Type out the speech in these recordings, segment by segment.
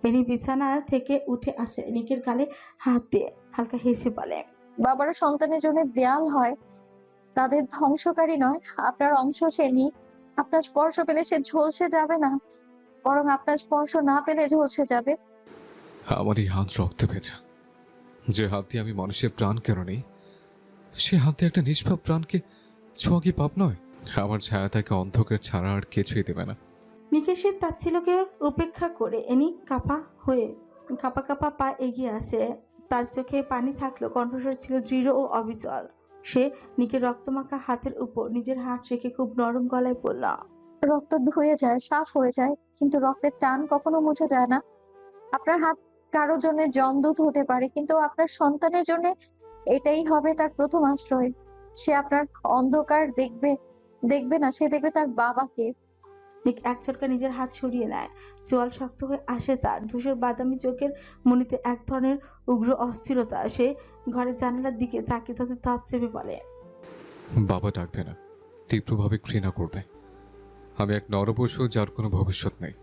Any বিছানা থেকে উঠে আসে, নিকের গালে হাত দিয়ে হালকা হেসে বলে, বাবারা সন্তানের জন্য দেয়াল হয়, তাদের ধ্বংসকারী নয়। আপনার অংশ সে নিক। আপনার স্পর্শ পেলে সে ঝলসে যাবে না, বরং আপনার স্পর্শ না পেলে ঝলসে যাবে। আমার এই হাত রক্তে ভেজা। যে হাত দিয়ে আমি মানুষের প্রাণ কেন নেই, সে হাত দিয়ে একটা নিষ্পাপ প্রাণকে ছোঁয়া কি পাপ নয়? আমার ছায়া তাকে অন্ধকার ছাড়া আর কিছুই দেবে না। নিকেশের তাচ্ছিল্যকে উপেক্ষা করে এনি কাপা কাপা পা এগিয়ে আসে। তার চোখে পানি থাকলেও কণ্ঠস্বর ছিল দৃঢ় ও অবিচল। সে নিকের রক্তমাখা হাতের উপর নিজের হাত রেখে খুব নরম গলায় বলল, রক্ত ধুয়ে যায়, সাফ হয়ে যায়, কিন্তু রক্তের টান কখনো মুছে যায় না। আপনার হাত কারোর জন্য জমদূত হতে পারে, কিন্তু আপনার সন্তানের জন্য এটাই হবে তার প্রথম আশ্রয়। সে আপনার অন্ধকার দেখবে দেখবে না, সে দেখবে তার বাবাকে। নিক এক ঝটকা নিজের হাত সরিয়ে নেয়। চোয়াল শক্ত হয়ে আসে তার। ধূসর বাদামি চোখের মনিতে এক ধরনের উগ্র অস্থিরতা। সে ঘরের জানালার দিকে তাকিয়ে তাতে দাঁত চেপে বলে, বাবা ডাকবে না, তীব্রভাবে ঘৃণা করবে। আমি এক নরপশু, যার কোনো ভবিষ্যৎ নেই।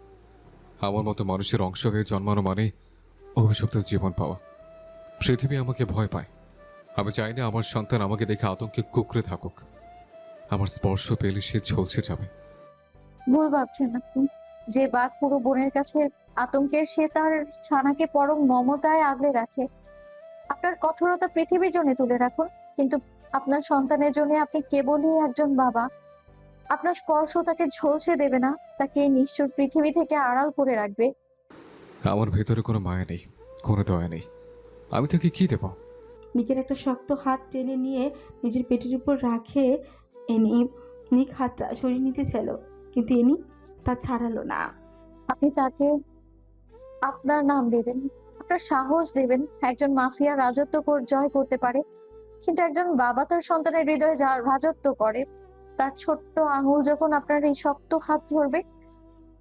আমার মতো মানুষের অংশ হয়ে জন্মানো মানে অভিশপ্ত জীবন পাওয়া। পৃথিবী আমাকে ভয় পায়। আমি চাই না আমার সন্তান আমাকে দেখে আতঙ্কে কুঁকড়ে থাকুক। আমার স্পর্শ পেলে সে ঝলসে যাবে। ভুল ভাবছেন আপনি। যে বাঘ পুরো বনের কাছে আতঙ্কের, সে তার ছানাকে পরম মমতায় আগলে রাখে। আপনার কঠোরতা পৃথিবীর জন্য তুলে রাখুন, কিন্তু আপনার সন্তানের জন্য আপনি কেবলই একজন বাবা। আপনার স্পর্শ তাকে ঝলসে দেবে না, তাকে নিশ্চয় পৃথিবী থেকে আড়াল করে রাখবে। আমার ভেতরে কোনো মায়া নেই, কোনো দয়া নেই। আমি তাকে কি দেব? নিকের একটা শক্ত হাত টেনে নিয়ে নিজের পেটের উপর রাখে এনি। নিক হাতটা সরিয়ে নিতে চাইল, কিন্তু এনি তা ছাড়ালো না। আপনি তাকে আপনার নাম দেবেন, আপনার সাহস দেবেন। একজন মাফিয়া রাজত্ব জয় করতে পারে, কিন্তু একজন বাবা তার সন্তানের হৃদয়ে রাজত্ব করে। তার ছোট্ট আঙুল যখন আপনার এই শক্ত হাত ধরবে,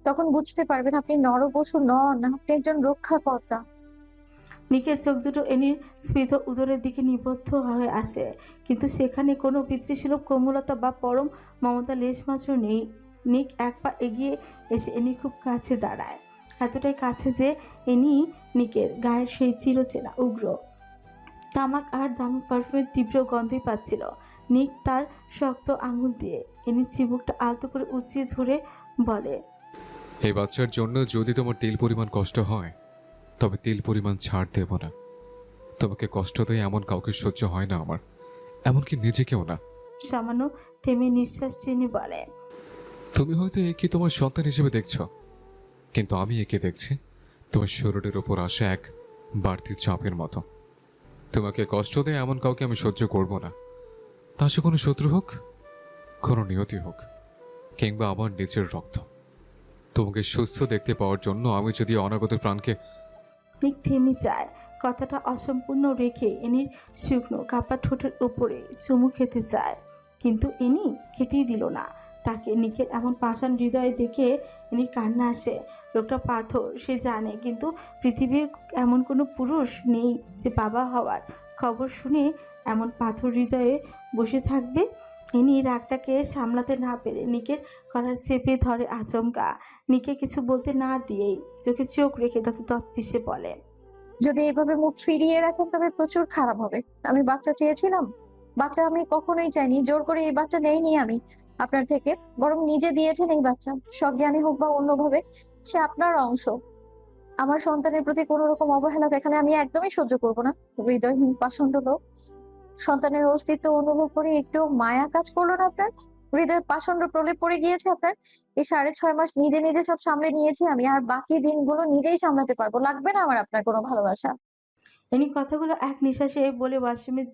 তখন বুঝতে পারবেন আপনি নরপশু নন, আপনি একজন রক্ষাকর্তা। নিকের চোখ দুটো এনির স্ফীত উদরের দিকে নিবদ্ধ হয়ে আসে, কিন্তু সেখানে কোনো পিতৃসুলভ কোমলতা বা পরম মমতা লেশমাত্র নেই। নিক এক পা এগিয়ে এসে এনির খুব কাছে দাঁড়ায়, এতটাই কাছে যে এনি নিকের গায়ের সেই চিরচেনা উগ্র তামাক আর দামি পারফিউমের তীব্র গন্ধই পাচ্ছিল। নিক তার শক্ত আঙুল দিয়ে এনির চিবুকটা আলতো করে উঁচিয়ে ধরে বলে, এই বাচ্চার জন্য যদি তোমার তিল পরিমাণ কষ্ট হয়, তবে তিল পরিমাণ ছাড় দেব না। তোমাকে কষ্ট দেয় এমন কাউকে সহ্য হয় না আমার, এমনকি নিজেকেও না। সামান্য থেমে নিঃশ্বাস টেনে বলে, তুমি হয়তো একে তোমার সন্তান হিসেবে দেখছো, কিন্তু আমি একে দেখছি তোমার শরীরের ওপর আসা এক বাড়তি চাপের মতো। তোমাকে কষ্ট দেয় এমন কাউকে আমি সহ্য করব না। তা সে কোনো শত্রু হোক, কোনো নিয়তি হোক, কিংবা আমার নিজের রক্ত। তোমাকে সুস্থ দেখতে পাওয়ার জন্য আমি যদি অনাগত প্রাণকে। নিক থেমে যায়, কথাটা অসম্পূর্ণ রেখে এনির শুকনো কাপা ঠোঁটের উপরে চুমু খেতে চায়, কিন্তু এনি খেতেই দিল না তাকে। নিকের এমন পাষাণ হৃদয় দেখে এনির কান্না আসে। লোকটা পাথর সে জানে, কিন্তু পৃথিবীর এমন কোনো পুরুষ নেই যে বাবা হওয়ার খবর শুনে এমন পাথর হৃদয়ে বসে থাকবে। এনি রাগটাকে সামলাতে না পেরে নিকের কলার চেপে ধরে আচমকা। নিকে কিছু বলতে না দিয়েই চোখে চোখ রেখে তাতে দত পিষে বলে, যদি এইভাবে মুখ ফিরিয়ে রাখেন তবে প্রচুর খারাপ হবে। আমি বাচ্চা চেয়েছিলাম, বাচ্চা আমি কখনোই চাইনি। জোর করে এই বাচ্চা নেইনি আমি আপনার থেকে, বরং নিজে দিয়েছেন এই বাচ্চা। সজ্ঞানী হোক বা অন্যভাবে, সে আপনার অংশ। আমার সন্তানের প্রতি কোনো রকম অবহেলা দেখালে আমি একদমই সহ্য করব না। হৃদয়হীন পাষণ্ড লোক। সন্তানের অস্তিত্ব অনুভব করে একটু মায়া কাজ করলো না আপনার? হৃদয়ে পাষণ্ড প্রলেপ পড়ে গিয়েছে আপনার? এই 6.5 মাস নিজে নিজে সব সামলে নিয়েছি আমি, আর বাকি দিনগুলো নিজেই সামলাতে পারবো। লাগবে না আমার আপনার কোনো ভালোবাসা। এনি কথাগুলো এক নিঃশ্বাসে বলে ওয়াশরুমে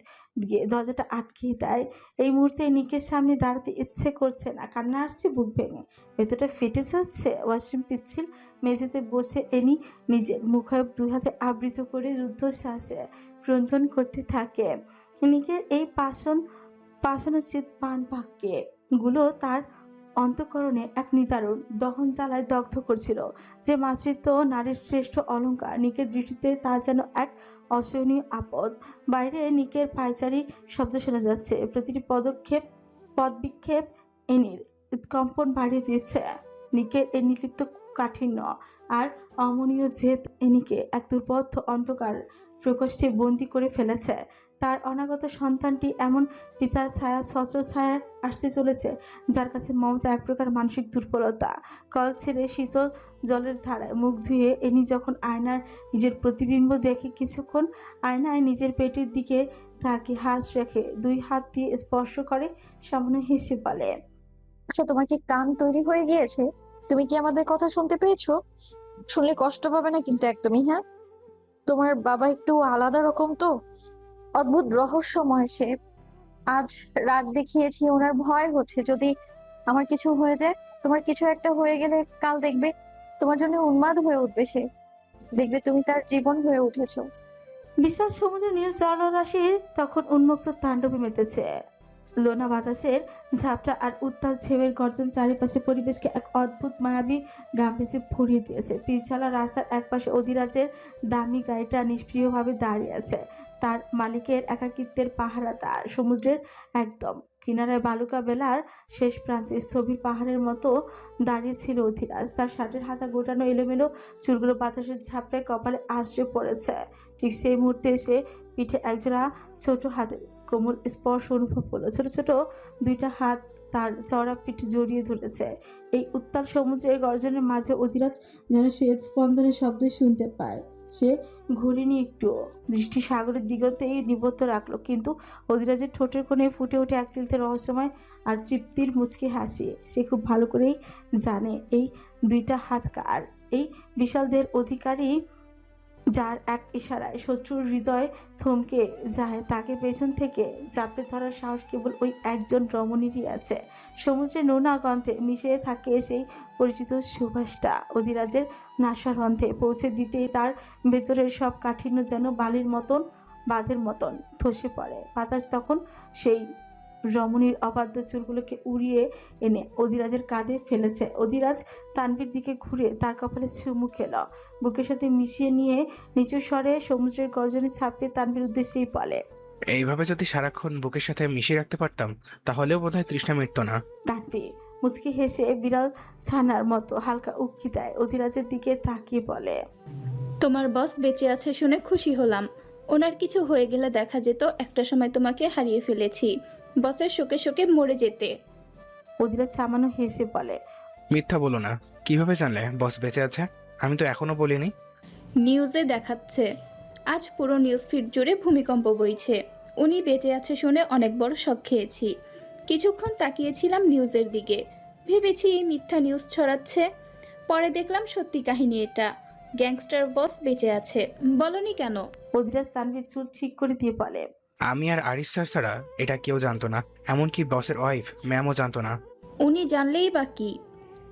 গিয়ে দরজাটা আটকে দেয়। এই মুহূর্তে নিকের সামনে দাঁড়াতে ইচ্ছে করছে না, কান্না আসছে বুক ভেঙে, ভেতরটা ফেটে যাচ্ছে। ওয়াশরুম পিচ্ছিল মেঝেতে বসে এনি নিজের মুখায়ব দুই হাতে আবৃত করে রুদ্ধশ্বাসে ক্রন্দন করতে থাকে। নিকের এই পাষাণোচিত পান বাক্যে গুলো তার অন্তঃকরণে এক নিদারুণ দহন জ্বালায় দগ্ধ করছিল। যে মাতৃত্ব ও নারীর শ্রেষ্ঠ অলংকার, নিকের দৃষ্টিতে তা যেন এক অসহনীয় আপদ। বাইরে নিকের পায়চারি শব্দ শোনা যাচ্ছে, প্রতিটি পদবিক্ষেপ এনির কম্পন বাড়িয়ে দিচ্ছে। নিকের এই নির্লিপ্ত কাঠিন্য আর অমনীয় জেদ এনিকে এক দুর্বোধ্য অন্ধকার প্রকোষ্ঠে বন্দি করে ফেলেছে। তার অনাগত সন্তানটি এমন পিতার ছায়া ছত্র ছায়া আসতে চলেছে যার কাছে মমতা এক প্রকার মানসিক দুর্বলতা। কল ছেড়ে শীতল জলের ধারায় মুখ ধুয়ে এনি যখন আয়নার নিজের প্রতিবিম্ব দেখে কিছুক্ষণ আয়নায় নিজের পেটের দিকে তাকে হাত রেখে 2 হাত দিয়ে স্পর্শ করে, সামান্য হেসে বলে, আচ্ছা, তোমার কি কান তৈরি হয়ে গিয়েছে? তুমি কি আমাদের কথা শুনতে পেয়েছো? শুনলে কষ্ট পাবে না কিন্তু একদমই, হ্যাঁ? তোমার বাবা একটু আলাদা রকম তো, অদ্ভুত রহস্যময় সে। আজ রাগ দেখিয়েছি, ওনার ভয় হচ্ছে যদি আমার কিছু হয়ে যায়। তোমার কিছু একটা হয়ে গেলে কাল দেখবে তোমার জন্য উন্মাদ হয়ে উঠবে সে। দেখবে তুমি তার জীবন হয়ে উঠেছো। বিশাল সমুদ্র নীল জলরাশির তখন উন্মুক্ত তাণ্ডবে মেতেছে। লোনা বাতাসের ঝাপটা আর উত্তাল ঢেউয়ের গর্জন চারিপাশে পরিবেশকে এক অদ্ভুত মায়াবী গাম্ভীর্যে ভরিয়ে দিয়েছে। পিছালা রাস্তার একপাশে অধিরাজের দামি গাড়িটা নিষ্ক্রিয়ভাবে দাঁড়িয়ে আছে, তার মালিকের একাকিত্বের পাহারাদার। সমুদ্রের একদম কিনারায় বালুকা বেলার শেষ প্রান্তে স্থবির পাহাড়ের মতো দাঁড়িয়ে ছিল অধিরাজ। তার শার্টের হাতা গোটানো এলোমেলো চুলগুলো বাতাসের ঝাপটায় কপালে আশ্রে পড়েছে। ঠিক সেই মুহূর্তে এসে পিঠে একজোড়া ছোট হাতের কোমল স্পর্শ অনুভব করলো। ছোট ছোট 2টা হাত তার চওড়া পিঠ জড়িয়ে ধরেছে। এই উত্তাল সমুদ্রের গর্জনের মাঝে অধিরাজ যেন শ্বেত স্পন্দনের শব্দ শুনতে পায়। সে ঘুরেনি একটু, দৃষ্টি সাগরের দিগন্তেই নিবদ্ধ রাখলো, কিন্তু অধিরাজের ঠোঁটের কোণে ফুটে ওঠে এক চিলতে রহস্যময় আর তৃপ্তির মুচকি হাসি। সে খুব ভালো করেই জানে এই 2টা হাত কার। এই বিশাল দেহের অধিকারী, যার এক ইশারায় শত্রুর হৃদয় থমকে যায়, তাকে পেছন থেকে চাপড়ে ধরার সাহস কেবল ওই একজন রমণীরই আছে। সমুদ্রের নোনা গন্ধে মিশে থাকে সেই পরিচিত সুবাসটা অধিরাজের নাসারন্ধ্রে পৌঁছে দিতেই তার ভেতরের সব কাঠিন্য যেন বালির মতন, বাঁধের মতন ধসে পড়ে। বাতাস তখন সেই রমণীর অবাধ্য চুলগুলোকে উড়িয়ে এনে অধিরাজের কাঁধে ফেলেছে। অধিরাজ তানভীর দিকে ঘুরে তার কপালে চুমু খেল, বুকের সাথে মিশিয়ে নিয়ে নিচু স্বরে সমুদ্রের গর্জনে ছাপিয়ে তানভীর উদ্দেশ্যেই বলে, এইভাবে যদি সারাক্ষণ বুকের সাথে মিশিয়ে রাখতে পারতাম তাহলেও বোধহয় তৃষ্ণা মিটতো না। তানভীর মুচকি হেসে বিড়াল ছানার মতো হালকা উক্কি দেয়, অধিরাজের দিকে তাকিয়ে বলে, তোমার বস বেঁচে আছে শুনে খুশি হলাম। ওনার কিছু হয়ে গেলে দেখা যেত একটা সময় তোমাকে হারিয়ে ফেলেছি, বসের শোকে শোকে মরে যেতে। অধিরাজ সামান্য হেসে বলে, মিথ্যা বলো না, কিভাবে জানলে বস বেঁচে আছে? আমি তো এখনো বলিনি। নিউজে দেখাচ্ছে, আজ পুরো নিউজ ফিড জুড়ে ভূমিকম্প বইছে। উনি বেঁচে আছে শুনে অনেক বড় শক খেয়েছি। কিছুক্ষণ তাকিয়েছিলাম নিউজের দিকে, ভেবেছি এই মিথ্যা নিউজ ছড়াচ্ছে। পরে দেখলাম সত্যি কাহিনী এটা, গ্যাংস্টার বস বেঁচে আছে। বলনি কেন? অধিরাজ তানভীর চুল ঠিক করে দিয়ে বলে, আমি আর আরিস স্যার ছাড়া এটা কেউ জানতো না, এমনকি বসের ওয়াইফ ম্যামও জানতো না। উনি জানলেই বা কি?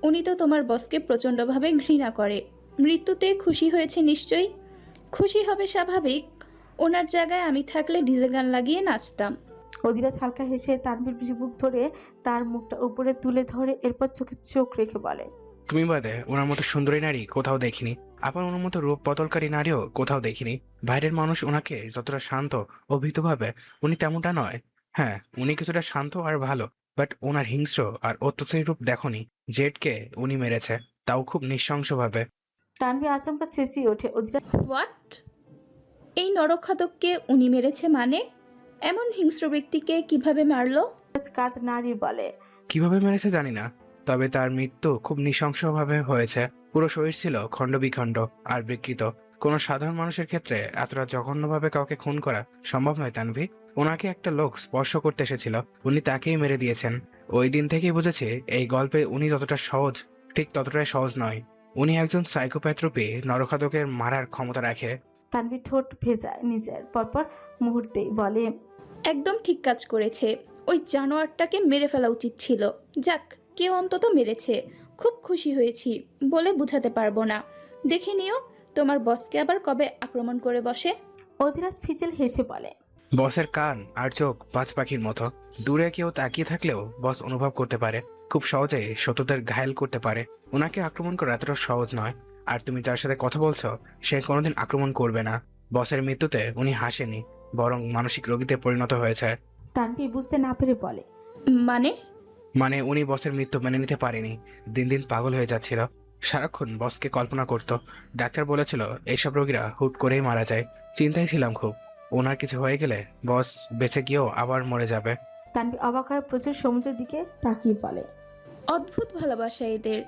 উনি তো তোমার বসকে প্রচণ্ডভাবে ঘৃণা করে। মৃত্যুতে খুশি হয়েছে নিশ্চয়ই। খুশি হবে স্বাভাবিক, ওনার জায়গায় আমি থাকলে ডিজে গান লাগিয়ে নাচতাম। অধিরাজ হালকা হেসে তানভীর বুক ধরে তার মুখটা উপরে তুলে ধরে এরপর চোখে চোখ রেখে বলে, তুমি বাদে ওনার মতো সুন্দরী নারী কোথাও দেখিনি, আবার ওনার মতো রূপ বদলকারী নারীও কোথাও দেখিনি। বাইরের মানুষ ওনাকে যতটা শান্ত ও ভীতু ভাবে, উনি তেমনটা নয়। হ্যাঁ, উনি কিছুটা শান্ত আর ভালো, বাট ওনার হিংস্র আর অত্যাচারী রূপ দেখনি। জেডকে উনি মেরেছে, তাও খুব নৃশংসভাবে। তানভীর আচমকা চেঁচিয়ে ওঠে। অধিরাজ হোয়াট? এই নরখাদককে উনি মেরেছে মানে? এমন হিংস্র ব্যক্তিকে কিভাবে মারলো? কাঁধ নাড়িয়ে বলে, কিভাবে মেরেছে জানি না, তবে তার মৃত্যু খুব নৃশংসভাবে হয়েছে। পুরো শরীর ছিল খণ্ডবিখণ্ড আর বিকৃত। কোনো সাধারণ মানুষের ক্ষেত্রে এতটা জঘন্যভাবে কাউকে খুন করা সম্ভব নয় তানভি। ওনাকে একটা লোক স্পর্শ করতে এসেছিল, উনি তাকেই মেরে দিয়েছেন। ওই দিন থেকেই বুঝেছি এই গল্পে উনি যতটা সহজ, ঠিক ততটাই সহজ নয়। উনি একজন সাইকোপ্যাথ রূপে নরখাদকের মারার ক্ষমতা রাখে। তানভীর ঠোঁট ভেজায় নিজের, পরপর মুহূর্তেই বলে, একদম ঠিক কাজ করেছে। ওই জানোয়ারটাকে মেরে ফেলা উচিত ছিল। যাক, কেউ অন্তত মেরেছে। খুব খুশি হয়েছি বলে বুঝাতে পারবো না। দেখে নিও তোমার বসকে আবার কবে আক্রমণ করে বসে। অধিরাজ ফিচেল হেসে বলে, বসের কান আর চোখ বাজ পাখির মতো, দূরে কেউ তাকিয়ে থাকলেও বস অনুভব করতে পারে। খুব সহজেই শত্রুদের ঘায়েল করতে পারে। ওনাকে আক্রমণ করা এতটা সহজ নয়। আর তুমি যার সাথে কথা বলছো সে কোনোদিন আক্রমণ করবে না। বসের মৃত্যুতে উনি হাসেনি, বরং মানসিক রোগীতে পরিণত হয়েছে। তানভীর বুঝতে না পেরে বলে, মানে? মানে উনি বসের মৃত্যু মেনে নিতে পারেনি, দিন দিন পাগল হয়ে যাচ্ছিল। সারাক্ষণ বসকে কল্পনা করত। ডাক্তার বলেছিল এইসব রোগীরা হুট করেই মারা যায়। চিন্তায় ছিলাম খুব, ওনার কিছু হয়ে গেলে বস বেঁচে গিয়েও আবার মরে যাবে। তানভীর অবাক হয়ে প্রচুর সমুদ্রের দিকে তাকিয়ে বলে। অদ্ভুত ভালোবাসা এদের,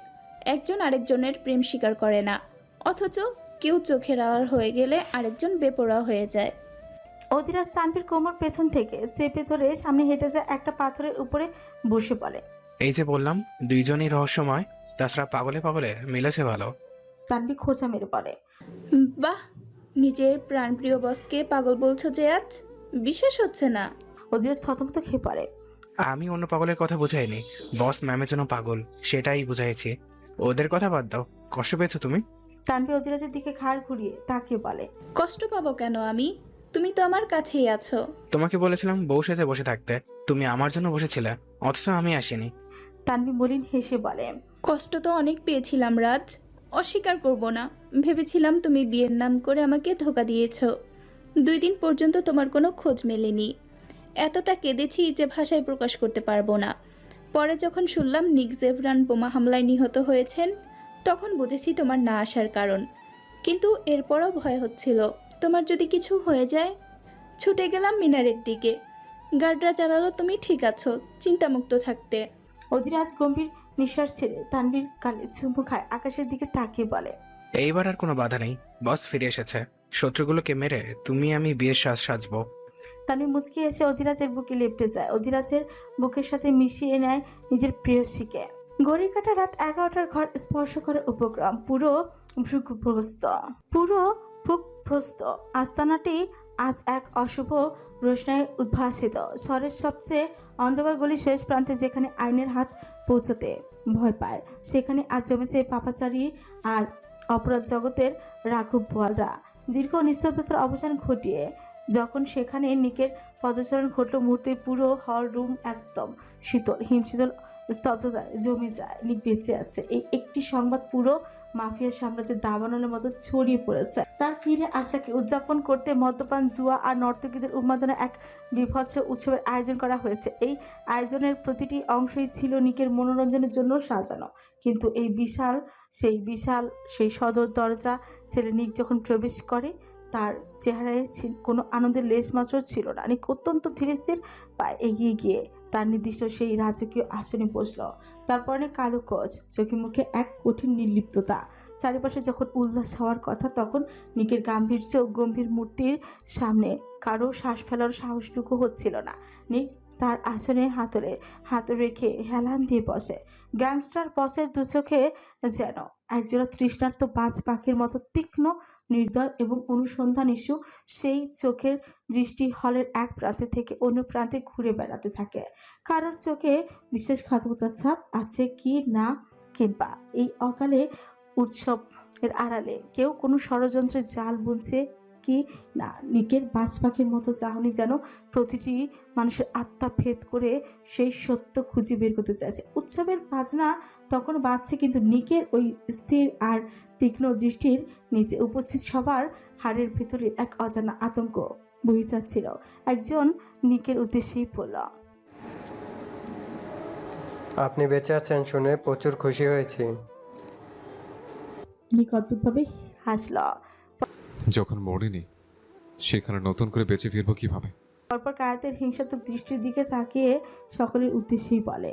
একজন আরেকজনের প্রেম স্বীকার করে না, অথচ কেউ চোখের আড়াল হয়ে গেলে আরেকজন বেপরোয়া হয়ে যায়। অধিরাজ তানভীর কোমর পেছন থেকে চেপে ধরে সামনে হেঁটে যায় একটা পাথরের উপরে বসে বলে। এই যে বললাম, দুইজনই রহস্যময়, তাছাড়া পাগলে পাগলে মিলেছে ভালো। তানভীর খোঁচা মেরে বলে। বাহ, নিজের প্রাণপ্রিয় বসকে পাগল বলছো যে আজ? বিশ্বাস হচ্ছে না। অধিরাজ থতমত খেয়ে পড়ে। আমি অন্য পাগলের কথা বুঝাইনি, বস ম্যামের জন্য পাগল সেটাই বুঝাইছি। ওদের কথা বাদ দাও, কষ্ট পেয়েছো তুমি? তানভীর অধিরাজের দিকে ঘাড় ঘুরিয়ে তাকিয়ে বলে। কষ্ট পাবো কেন আমি? তুমি তো আমার কাছেই আছো। তোমাকে বলেছিলাম বউ সেজে বসে থাকতে, তুমি আমার জন্য বসেছিলে, অথচ আমি আসিনি। তানভীর মলিন হেসে বলে। কষ্ট তো অনেক পেয়েছিলাম রাজ, অস্বীকার করব না। ভেবেছিলাম তুমি বিয়ের নাম করে আমাকে ধোকা দিয়েছো। 2 দিন পর্যন্ত তোমার কোনো খোঁজ মেলেনি। এতটা কেঁদেছি যে ভাষায় প্রকাশ করতে পারবো না। পরে যখন শুনলাম নিক জেভরান বোমা হামলায় নিহত হয়েছেন, তখন বুঝেছি তোমার না আসার কারণ। কিন্তু এরপরও ভয় হচ্ছিল তোমার যদি কিছু হয়ে যায়। ছুটে গেলাম মিনারের দিকে, গার্ডরা জানালো তুমি ঠিক আছো, চিন্তামুক্ত থাকতে। অধিরাজ গম্ভীর নিঃশ্বাস ছেড়ে তানভীর গালে চুমু খায়, আকাশের দিকে তাকিয়ে বলে। এইবার আর কোনো বাধা নেই, বস ফিরে এসেছে। শত্রুগুলোকে মেরে তুমি আমি বিয়ের সাজ সাজবো। তানভীর মুচকি এসে অধিরাজের বুকে লেপটে যায়, অধিরাজের বুকের সাথে মিশিয়ে নেয় নিজের প্রেয়সীকে। ঘড়ি কাটা রাত 11টার ঘর স্পর্শ করে উপক্রম, পুরো ভূপ্রস্ত আস্তানাটি আজ এক অশুভ রোশনায় উদ্ভাসিত। শহরের সবচেয়ে অন্ধকার গলি শেষ প্রান্তে, যেখানে আইনের হাত পৌঁছতে ভয় পায়, সেখানে আজ জমেছে পাপাচারী আর অপরাধ জগতের রাঘব বোয়ালরা। দীর্ঘ নিস্তব্ধতার অবসান ঘটিয়ে যখন সেখানে নিকের পদচারণ ঘটল, মুহূর্তে পুরো হল রুম একদম শীতল হিমশীতল স্তব্ধতায় জমে যায়। নিক বেঁচে আছে, এই একটি সংবাদ পুরো মাফিয়া সাম্রাজ্যের দাবানলের মতো ছড়িয়ে পড়েছে। তার ফিরে আসাকে উদযাপন করতে মদ্যপান, জুয়া আর নর্তকীদের উন্মাদনা এক বিভৎস উৎসবের আয়োজন করা হয়েছে। এই আয়োজনের প্রতিটি অংশই ছিল নিকের মনোরঞ্জনের জন্য সাজানো। কিন্তু সেই সদর দরজা ছেলে নিক যখন প্রবেশ করে, তার চেহারায় কোনো আনন্দের লেশ মাত্র ছিল না। নিক অত্যন্ত ধীরস্থির পায়ে এগিয়ে গিয়ে তার নির্দিষ্ট সেই রাজকীয় আসনে বসল। তারপর কালো কোচ, চোখে মুখে এক কঠিন নির্লিপ্ততা। চারিপাশে যখন উল্লাস হওয়ার কথা, তখন নিকের গাম্ভীর্য গম্ভীর মূর্তির সামনে কারো শ্বাস ফেলার সাহসটুকু হচ্ছিল না। নিক তার আসনে হাত রেখে হেলান দিয়ে বসে। গ্যাংস্টার বসের দু চোখে যেন একজোড়া তৃষ্ণার্ত বাজ পাখির মতো তীক্ষ্ণ, নির্দয় এবং অনুসন্ধানিষ্ঠু। সেই চোখের দৃষ্টি হলের এক প্রান্তে থেকে অন্য প্রান্তে ঘুরে বেড়াতে থাকে। কারোর চোখে বিশ্বাসঘাতকতার ছাপ আছে কি না, কিংবা এই অকালে উৎসব এর আড়ালে কেউ কোনো ষড়যন্ত্রের জাল বুনছে কি না। নিকের বাজ পাখির মতো চাহনি যেন প্রতিটি মানুষের আত্মা ভেদ করে সেই সত্য খুঁজে বের করতে চাইছে। উৎসবের বাজনা তখন বাজছে, কিন্তু নিকের ওই স্থির আর তীক্ষ্ণ দৃষ্টির নিচে উপস্থিত সবার হাড়ের ভেতরে এক অজানা আতঙ্ক বয়ে যাচ্ছিল। একজন নিকের উদ্দেশ্যেই বলল। আপনি বেঁচে আছেন শুনে প্রচুর খুশি হয়েছি। নিক অদ্ভুতভাবে হাসল। যখন মরিনি সেখানে নতুন করে বেঁচে ফিরবো কিভাবে? পরপর কায়াতের হিংসাত্মক দৃষ্টির দিকে তাকিয়ে সকলের উদ্দেশ্যেই বলে।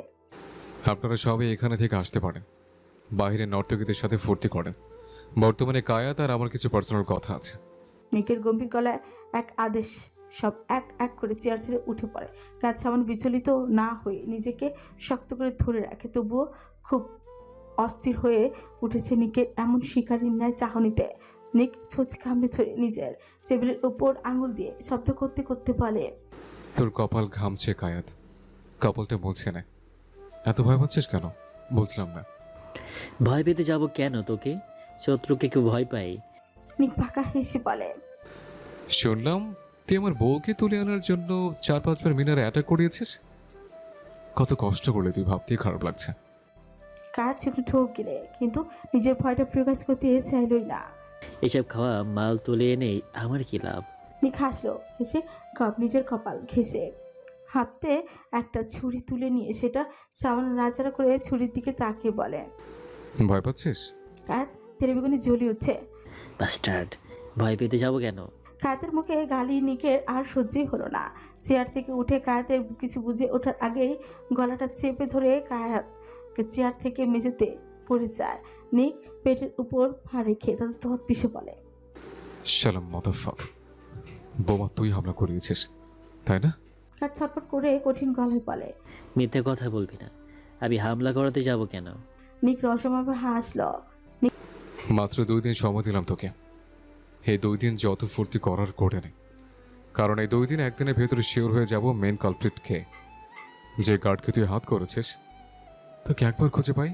আপনারা সবাই এখানে থেকে আসতে পারেন, বাইরে নর্তকীদের সাথে ফুর্তি করেন। বর্তমানে কায়াত আর আমার কিছু পার্সোনাল কথা আছে। নিকের গম্ভীর গলায় এক আদেশ, সব এক এক করে চেয়ার ছেড়ে উঠে পড়ে। কাজ সামান্য বিচলিত না হয়ে নিজেকে শক্ত করে ধরে রাখে, তবুও খুব অস্থির হয়ে উঠেছে নিকের এমন শিকারীর ন্যায় চাহনিতে। নিক ছোঁচ কামড়ে ধরে নিজের টেবিলের উপর আঙুল দিয়ে শব্দ করতে করতে বলে। তোর কপাল ঘামছে কায়াত, কপালটা মুছে না। এত ভয় পাচ্ছিস কেন বুঝলাম না। ভয় পেতে যাব কেন তোকে? শত্রুকে কেউ ভয় পায়? নিক বাঁকা হেসে বলে। শুনলাম তুই আমার বউকে তুলে আনার জন্য 4-5 বার মিনারে অ্যাটাক করিয়েছিস। কত কষ্ট করলে তুই, ভাবতেই খারাপ লাগছে। কাজ একটু ঠোক গেলে, কিন্তু নিজের ভয়টা প্রকাশ করতে চাইলই না। এসব খাওয়া মাল তুলে এনে আমার কি লাভ? নিক হাসলো, হেসে নিজের কপাল ঘেঁষে হাতে একটা ছুরি তুলে নিয়ে সেটা সামান্য নাড়াচাড়া করে ছুরির দিকে তাকিয়ে বলে। ভয় পাচ্ছিস? কায়েত তেলেবেগুনি জ্বলি উঠছে। বাস্টার্ড, ভয় পেতে যাব কেন? কায়েতের মুখে গালি নিকের আর সহ্যই হলো না। চেয়ার থেকে উঠে কায়েতের কিছু বুঝে ওঠার আগেই গলাটা চেপে ধরে কায়েতকে চেয়ার থেকে মেঝেতে পড়ে যায়। নিক পেটের উপর পা রেখে তাদের ধত পিষে বলে, শালাম মাদারফাক, বোমা তুই হামলা করিয়েছিস তাই না? কায়েত ছটফট করে কঠিন গলায় বলে। মিথ্যে কথা বলবি না, আমি হামলা করাতে যাব কেন? নিক রসমাভাবে হাসলো। মাত্র 2 দিন সময় দিলাম তোকে। এই 2 দিন যত ফুর্তি করার করে নে, কারণ এই 2 দিন একদিনের ভেতরে শিওর হয়ে যাব মেন কালপ্রিট কে। যে গার্ডকে তুই হাত করেছিস তোকে একবার খুঁজে পাই,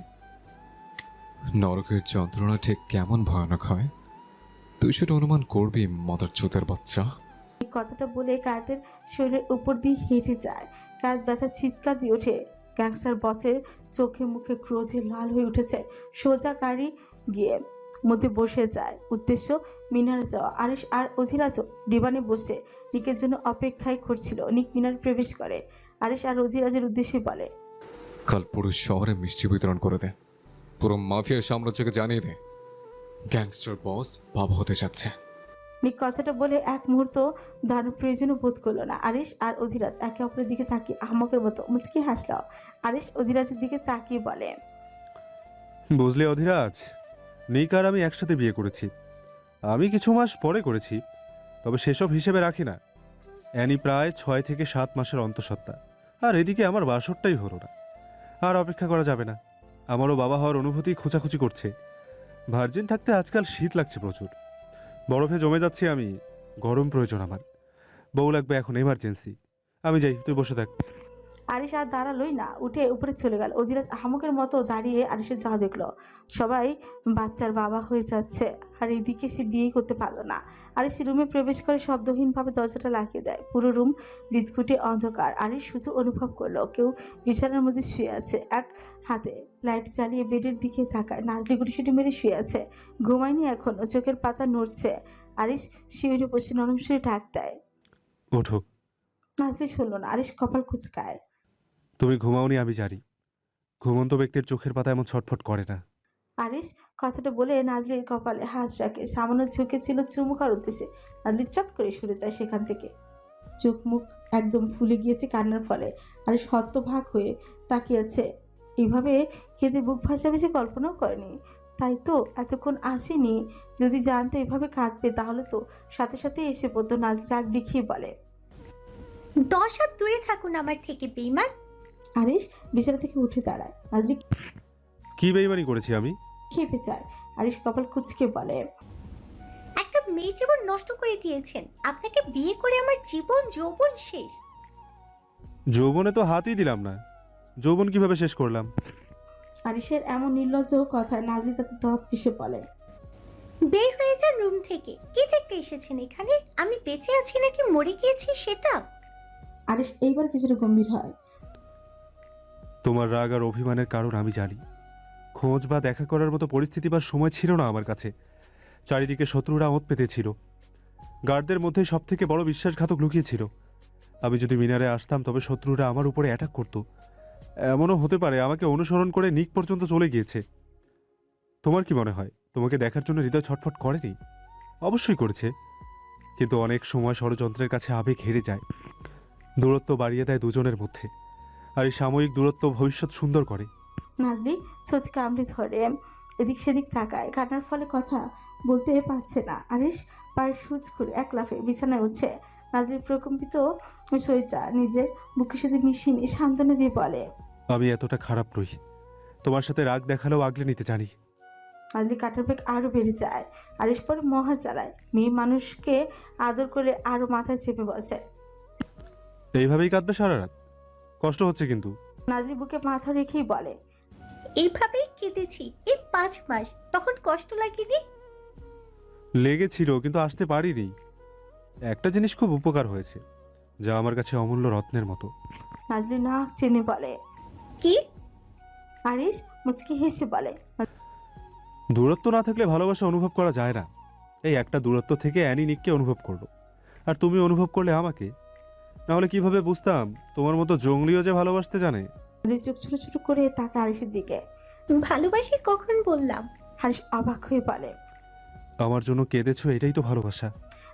নরকের যন্ত্রণা ঠিক কেমন ভয়ানক হয় তুই সেটা অনুমান করবি মাদার চোতের বাচ্চা। এই কথাটা বলে কায়েতের শরীরের উপর দিয়ে হেঁটে যায়। কায়েত ব্যথা চিৎকার দিয়ে ওঠে। গ্যাংস্টার বসের চোখে মুখে ক্রোধে লাল হয়ে উঠেছে। সোজা গাড়ি গিয়ে মধ্যে বসে যায়। উদ্দেশ্য মিনারে যাওয়া। আরিশ আর অধিরাজও ডিবানে বসে নিকের জন্য অপেক্ষায় করছিল। নিক মিনারে প্রবেশ করে। আরিশ আর অধিরাজের উদ্দেশ্যে বলে, কাল পুরো শহরে মিষ্টি বিতরণ করে দে, পুরো মাফিয়া সাম্রাজ্যকে জানিয়ে দে গ্যাংস্টার বস বাবা হতে যাচ্ছে। নিক কথাটা বলে এক মুহূর্ত দাঁড়ানোর প্রয়োজনও বোধ করলো না। আরিশ আর অধিরাজ একে অপরের দিকে তাকিয়ে আহমকের মতো মুচকি হাসল। আরিশ অধিরাজের দিকে তাকিয়ে বলে, বুঝলে অধিরাজ, নিক আর আমি একসাথে বিয়ে করেছি। আমি কিছু মাস পরে করেছি, তবে সেসব হিসেবে রাখি না। অ্যানি প্রায় 6 থেকে 7 মাসের অন্তঃসত্ত্বা, আর এদিকে আমার বাসরটাই হলো না। আর অপেক্ষা করা যাবে না, আমারও বাবা হওয়ার অনুভূতি খোঁচাখুচি করছে। ভার্জিন থাকতে আজকাল শীত লাগছে প্রচুর, বরফে জমে যাচ্ছি আমি। গরম প্রয়োজন আমার, বউ লাগবে এখন এমার্জেন্সি। আমি যাই, তুই বসে থাক। আরিশ আর দাঁড়ালোই না, উঠে উপরে চলে গেল। অধিরাজ আহমকের মতো দাঁড়িয়ে আরিশের যাওয়া দেখলো। সবাই বাচ্চার বাবা হয়ে যাচ্ছে, আর এদিকে সে বিয়েই করতে পারলো না। আরিশ রুমে প্রবেশ করে শব্দহীনভাবে দরজাটা লাগিয়ে দেয়। পুরো রুম বিদঘুটে অন্ধকার। আরিশ শুধু অনুভব করলো কেউ বিছানার মধ্যে শুয়ে আছে। এক হাতে লাইট জ্বালিয়ে বেডের দিকে তাকায়। নাজলি গুটিসুটি মেরে শুয়ে আছে, ঘুমায়নি এখনো, চোখের পাতা নড়ছে। আরিশ শিউরে বসে নরম সুরে ডাক দেয়। ওঠো। নাজলি শুনলো না। আরিশ কপাল কুঁচকায়। তুমি ঘুমাওনি আমি জানি, ঘুমন্ত ব্যক্তির চোখের পাতা এমন ছটফট করে না। আরিশ কথাটা বলে নাজলির কপালে হাত রাখে। সামান্য ঝুঁকে ছিল চুমু খাওয়ার উদ্দেশ্যে। নাজলি চট করে সরে যায় সেখান থেকে। চোখ মুখ একদম ফুলে গিয়েছে কান্নার ফলে। আরিশ হতভাগ হয়ে তাকিয়েছে। এইভাবে কেঁদে বুক ভাসাবে সে কল্পনাও করেনি। তাই তো এতক্ষণ আসেনি। যদি জানতো এভাবে কাঁদবে তাহলে তো সাথে সাথে এসে পড়তো। নাজলি রাগ দেখিয়ে বলে, 10 হাত দূরে থাকুন আমার থেকে বেঈমান। আরিশ বিছানা থেকে উঠে দাঁড়ায়। নাজলি কি বেইমানি করেছি আমি? খেপে যায়। আরিশ কপাল কুঁচকে বলে, একটা মেয়ের জীবন নষ্ট করে দিয়েছেন। আপনাকে বিয়ে করে আমার জীবন যৌবন শেষ। যৌবনে তো হাতই দিলাম না, যৌবন কিভাবে শেষ করলাম? আরিশের এমন নির্লজ্জ কথায় নাজলি তাতে দত পিষে বলে, বের হয়ে যান রুম থেকে। কি দেখতে এসেছেন এখানে? আমি বেঁচে আছি নাকি মরে গিয়েছি সেটা? আরিশ এইবার কিছুটা গম্ভীর হয়। তোমার রাগ আর অভিমানের কারণ আমি জানি। খোঁজ বা দেখা করার মতো পরিস্থিতি বা সময় ছিল না আমার কাছে। চারিদিকে শত্রুরা ওঁত পেতেছিল, গার্ডদের মধ্যে সব থেকে বড় বিশ্বাসঘাতক লুকিয়েছিল। আমি যদি মিনারে আসতাম তবে শত্রুরা আমার উপরে অ্যাটাক করতো। এমনও হতে পারে আমাকে অনুসরণ করে নিক পর্যন্ত চলে গিয়েছে। তোমার কি মনে হয় তোমাকে দেখার জন্য হৃদয় ছটফট করেনি? অবশ্যই করেছে, কিন্তু অনেক সময় ষড়যন্ত্রের কাছে আবেগ হেরে যায়। দূরত্ব বাড়িয়ে দেয় দুজনের মধ্যে, আর এই সাময়িক দূরত্ব ভবিষ্যৎ সুন্দর করে। নাজলি ছোঁচ কামড়ে ধরে এদিক সেদিক তাকায়। কান্নার ফলে কথা বলতে পারছে না। আরিশ পায়ের সুচ খুলে এক লাফে বিছানায় উঠছে। নাজলির প্রকম্পিত শরীরটা নিজের বুকের সাথে মিশিয়ে নিয়ে সান্ত্বনা দিয়ে বলে, আমি এতটা খারাপ নই, তোমার সাথে রাগ দেখালেও আগলে নিতে জানি। নাজলি কাটার বেগ আরো বেড়ে যায়। আরিশ পরে মহা জ্বালায়। মেয়ে মানুষকে আদর করে আরো মাথায় চেপে বসে। এইভাবেই কাঁদবে সারা রাত? কষ্ট হচ্ছে কিন্তু। নাজলি বুকে মাথা রেখেই বলে, এইভাবেই কেঁদেছি এই 5 মাস। তখন কষ্ট লাগেনি? লেগেছিল, কিন্তু আসতে পারিনি। একটা জিনিস খুব উপকার হয়েছে, যা আমার কাছে অমূল্য রত্নের মতো। নাজলি নাক চেনে বলে। কি? আরিশ মুচকি হেসে বলে, দূরত্ব না থাকলে ভালোবাসা অনুভব করা যায় না। এই একটা দূরত্ব থেকে অ্যানি নিককে অনুভব করলো, আর তুমি অনুভব করলে আমাকে। নাহলে কিভাবে বুঝতাম তোমার মতো জঙ্গলিও যে ভালোবাসতে জানে? নাজলি চোখ ছোট ছোট করে তাকায় আরিশের দিকে। ভালোবাসি কখন বললাম? আরিশ অবাক হয়ে বলে। আমার জন্য কেঁদেছো, এটাই তো ভালোবাসা।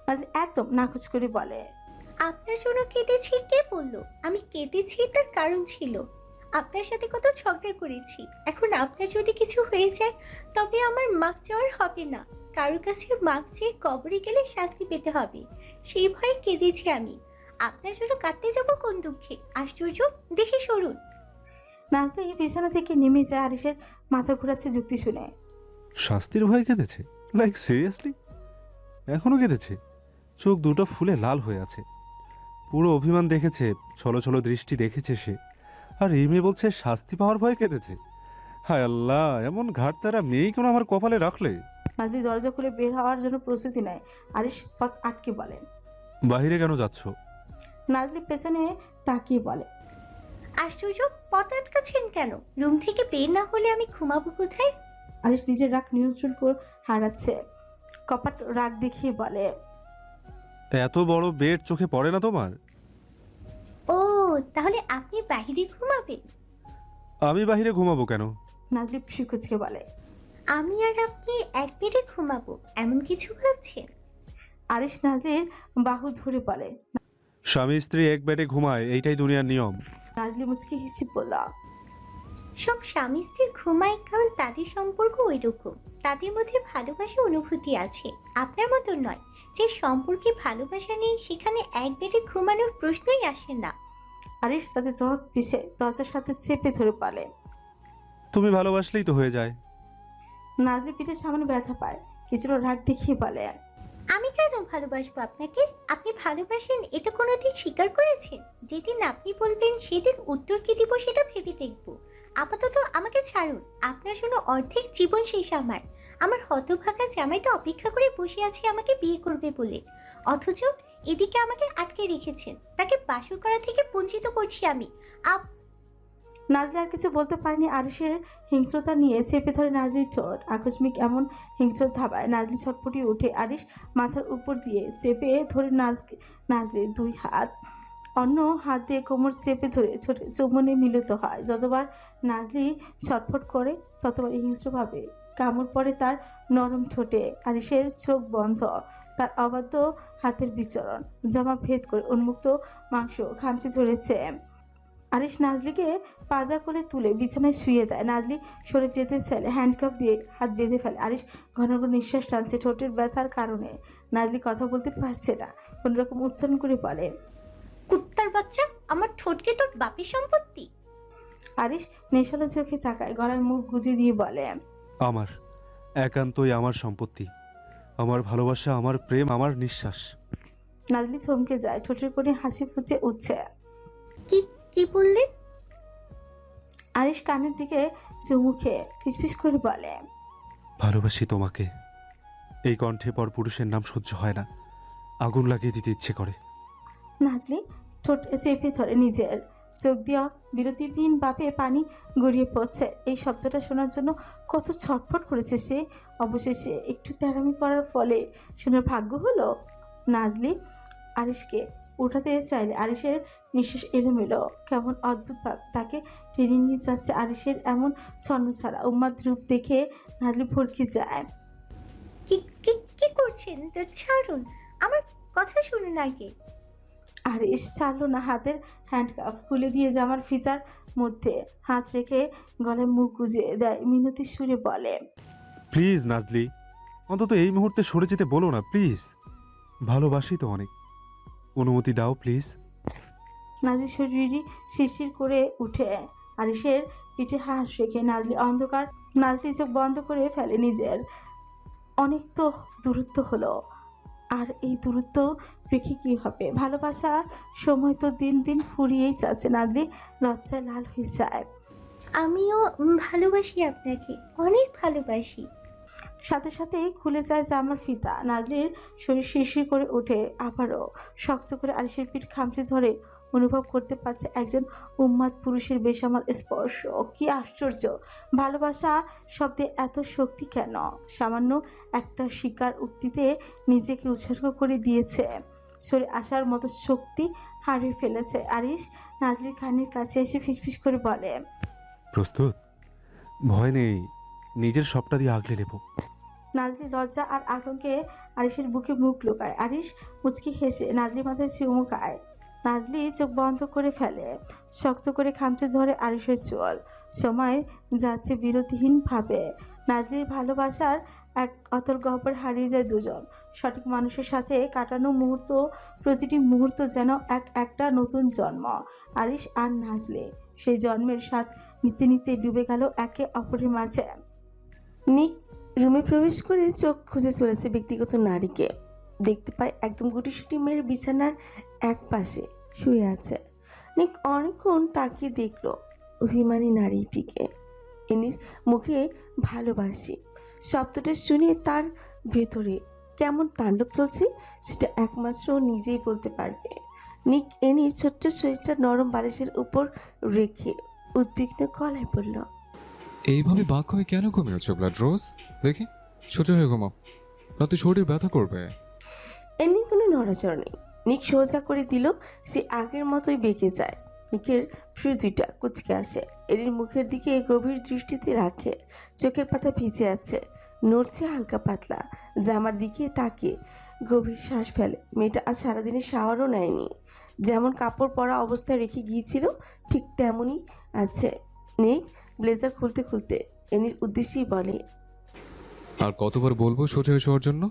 নাজলি একদম নাকচ করে বলে। আপনার জন্য কেঁদেছি কে বললো? আমি কেঁদেছি তার কারণ ছিল। আপনার সাথে কত ঝগড়া করেছি, এখন আপনার যদি কিছু হয়ে যায় তবে আমার মাপ চাওয়ার হবে না। কারোর কাছে মাপ চেয়ে কবরে গেলে শাস্তি পেতে হবে, সেই ভয়ে কেঁদেছি আমি। আপনার জন্য কাটতে যাব কোন দুঃখে? আশ্চর্য, দেখে সরুন। নাজলি বিছানা থেকে নেমে যায় আরিশের মাথা ঘোরাচ্ছে যুক্তি শুনে। শাস্তির ভয়ে কেঁদেছে? Like seriously? এখনো কেঁদেছে? চোখ দুটো ফুলে লাল হয়ে আছে। পুরো অভিমান দেখেছে, ছলো ছলো দৃষ্টি দেখেছে সে। আর এই মেয়ে বলছে শাস্তি পাওয়ার ভয়ে কেঁদেছে। হায় আল্লাহ, এমন ঘাটতারা মেয়েই কেন আমার কপালে রাখলে? নাজলি দরজা খুলে বের হওয়ার জন্য প্রস্তুতি নেয়। আরিশ পথ আটকে বলে। বাহিরে কেন যাচ্ছ? নাজলি পেছনে তাকিয়ে বলে। আশ্চর্য, পথ আটকাচ্ছেন কেন? রুম থেকে বের না হলে আমি ঘুমাবো কোথায়? আরিশ নিজের রাগ নিয়ন্ত্রণ করে হারাচ্ছে। কপাট রাগ দেখিয়ে বলে। এত বড় বেড চোখে পড়ে না তোমার? ও, তাহলে আপনি বাইরে ঘুমাবেন? আমি বাহিরে ঘুমাবো কেন? নাজলি শিকুচকে বলে। আমি আর আপনি এক বেডে ঘুমাবো এমন কিছু ভাবছেন? আরিশ নাজলির বাহু ধরে বলে। স্বামী স্ত্রী এক বেডে ঘুমায়, এইটাই দুনিয়ার নিয়ম। নাজলি মুচকি হেসে বলল। সব স্বামী স্ত্রী ঘুমায় কারণ তাদের সম্পর্ক ওই রকম, তাদের মধ্যে ভালোবাসা অনুভূতি আছে। আপনার মতো নয়, যে সম্পর্কে ভালোবাসা নেই সেখানে এক বেডে ঘুমানোর প্রশ্নই আসে না। আরিশ তাদের পিছে দরজার সাথে চেপে ধরে বলে। তুমি ভালোবাসলেই তো হয়ে যায়। নাজলি পিঠের সামনে ব্যথা পায়, কিছুটা রাগ দেখিয়ে বলে। আমি কেন ভালোবাসবো আপনাকে? আপনি ভালোবাসেন এটা কোনোদিন স্বীকার করেছেন? যেদিন আপনি বলবেন সেদিন উত্তর কি দিব সেটা ভেবে দেখব। আপাতত আমাকে ছাড়ুন, আপনার জন্য অর্ধেক জীবন শেষ আমার। আমার হতভাগা জামাইটা অপেক্ষা করে বসে আছে আমাকে বিয়ে করবে বলে, অথচ এদিকে আমাকে আটকে রেখেছেন। তাকে বাসর করা থেকে বঞ্চিত করছি আমি। নাজলি আর কিছু বলতে পারেনি। আরিশের হিংস্রতা নিয়ে চেপে ধরে নাজলির ঠোঁট। আকস্মিক এমন হিংস্র ধাবায় নাজলি ছটপটিয়ে ওঠে। আরিশ মাথার উপর দিয়ে চেপে ধরে নাজলির দুই হাত অন্য হাত দিয়ে কোমর চেপে ধরে ঠোঁটে চুম্বনে মিলিত হয়। যতবার নাজলি ছটফট করে ততবার হিংস্রভাবে কামড় পড়ে তার নরম ঠোঁটে। আরিশের চোখ বন্ধ, তার অবাধ্য হাতের বিচরণ জামা ভেদ করে উন্মুক্ত মাংস খামচে ধরেছে। আরিশ নাজলিকে পাজা কোলে তুলে বিছানায় শুয়ে দেয়। নাজলি সরে যেতে চাইলে হ্যান্ডকাফ দিয়ে হাত বেঁধে ফেলে। আরিশ ঘন ঘন নিঃশ্বাস টানছে ঠোঁটের ব্যথার কারণে। নাজলি কথা বলতে পারছে না, কোন রকম উচ্চারণ করে বলে। কুত্তার বাচ্চা, আমার ঠোঁটকে তোর বাপের সম্পত্তি? আরিশ নেশালো চোখে তাকায়, গলায় মুখ গুজে দিয়ে বলে। আমার একান্তই আমার সম্পত্তি, আমার ভালোবাসা, আমার প্রেম, আমার নিঃশ্বাস। নাজলি থমকে যায়, ঠোঁটের কোণে হাসি ফুটে উঠছে। কি কি বললেন? আরিশ কানের দিকে চুমুখে ফিসফিস করে বলে। ভালোবাসি তোমাকে। এই কণ্ঠে পর পুরুষের নাম সহ্য হয় না, আগুন লাগিয়ে দিতে ইচ্ছে করে। নাজলি ঠোঁট চেপে ধরে নিজের চোখ দিয়া বিরতিহীন ভাবে পানি গড়িয়ে পড়ছে। এই শব্দটা শোনার জন্য কত ছটফট করেছে সে। অবশেষে একটু তেরামি করার ফলে শোনার ভাগ্য হলো। নাজলি আরিশকে উঠাতে চাইলে আরিশের নিঃশ্বাস এলোমেলো, কেমন অদ্ভুত ভাবে তাকে টেনে নিয়ে যাচ্ছে। আরিশের এমন ছন্ন ছাড়া উন্মাদ রূপ দেখে নাজলি ভরকে যায়। কি কি কি করছেন? তো ছাড়ুন, আমার কথা শুনুন আগে। আরিশ ছাড়লো না, হাতের হ্যান্ডকাফ খুলে দিয়ে জামার ফিতার মধ্যে হাত রেখে গলায় মুখ গুজে দেয়। মিনতি সুরে বলে। প্লিজ নাজলি, অন্তত এই মুহূর্তে সরে যেতে বলো না প্লিজ। ভালোবাসি তো অনেক, অনুমতি দাও প্লিজ। নাজলি শরীরই শিরশির করে উঠে। আরিশের পিঠে হাঁস রেখে নাজলি চোখ বন্ধ করে ফেলে নিজের। অনেক তো দূরত্ব হলো, আর এই দূরত্ব রেখে কি হবে? ভালোবাসার সময় তো দিন দিন ফুরিয়েই যাচ্ছে। নাজলি লজ্জায় লাল হয়ে যায়। আমিও ভালোবাসি আপনাকে, অনেক ভালোবাসি। সাথে সাথেই খুলে যায় জামার ফিতা। নাজলির শরীর শিরশির করে ওঠে আবারও। শক্ত করে আরিশের পিঠ খামচে ধরে অনুভব করতে পারছে একজন উন্মাদ পুরুষের বেসামাল স্পর্শ। কি আশ্চর্য! ভালোবাসা শব্দে এত শক্তি কেন? সামান্য একটা স্বীকার উক্তিতে নিজেকে উৎসর্গ করে দিয়েছে, সরে আসার মতো শক্তি হারিয়ে ফেলেছে। আরিশ নাজলির কানের কাছে এসে ফিসফিস করে বলে। প্রস্তুত? ভয় নেই, নিজের সবটা দিয়ে আগলে নেব। নাজরি লজ্জা আর আতঙ্কে আরিশের বুকে মুখ লুকায়। আরিশ মুচকি হেসে নাজরির মাথায় চুমু খায়। নাজলি চোখ বন্ধ করে ফেলে, শক্ত করে খামচে ধরে আরিশের চুল। সময় যাচ্ছে বিরতিহীন ভাবে। নাজলির ভালোবাসার এক অতল গহ্বর হারিয়ে যায় দুজন। সঠিক মানুষের সাথে কাটানো মুহূর্ত, প্রতিটি মুহূর্ত যেন একটা নতুন জন্ম। আরিশ আর নাজলি সেই জন্মের স্বাদ নিতে নিতে ডুবে গেল একে অপরের মাঝে। নিক রুমে প্রবেশ করে চোখ খুঁজে চলেছে ব্যক্তিগত নারীকে। দেখতে পায় একদম গুটিসুটি মেয়ের বিছানার এক পাশে শুয়ে আছে। নিক অনেকক্ষণ তাকিয়ে দেখলো অভিমানী নারীটিকে। এনির মুখে ভালোবাসি শব্দটা শুনে তার ভেতরে কেমন তাণ্ডব চলছে সেটা একমাত্র নিজেই বলতে পারবে। নিক এনির ছোট্ট শরীরটা নরম বালিশের উপর রেখে উদ্বিগ্ন গলায় বলল, এইভাবে বাক হয়ে কেন ঘুমিয়েছো ব্লাড রোজ? দেখি সোজা হয়ে ঘুমাও, রাতে শরীর ব্যথা করবে। এমনি কোনো নড়াচড়া নেই। নিক সোজা করে দিল, সে আগের মতোই বেঁকে যায়। নিকের ভ্রু দুইটা কুচকে আসে। এরির মুখের দিকে গভীর দৃষ্টিতে রাখে। চোখের পাতা ভিজে আছে, নড়ছে হালকা পাতলা। জামার দিকে তাকিয়ে গভীর শ্বাস ফেলে। মেয়েটা আজ সারাদিনে শাওয়ারও নেয়নি। যেমন কাপড় পরা অবস্থায় রেখে গিয়েছিল ঠিক তেমনই আছে। নিক ব্লেজার খুলতে খুলতে এনির উদ্দেশ্যেই বলে, আর কতবার বলবো সোজা হয়ে শোয়ার জন্য?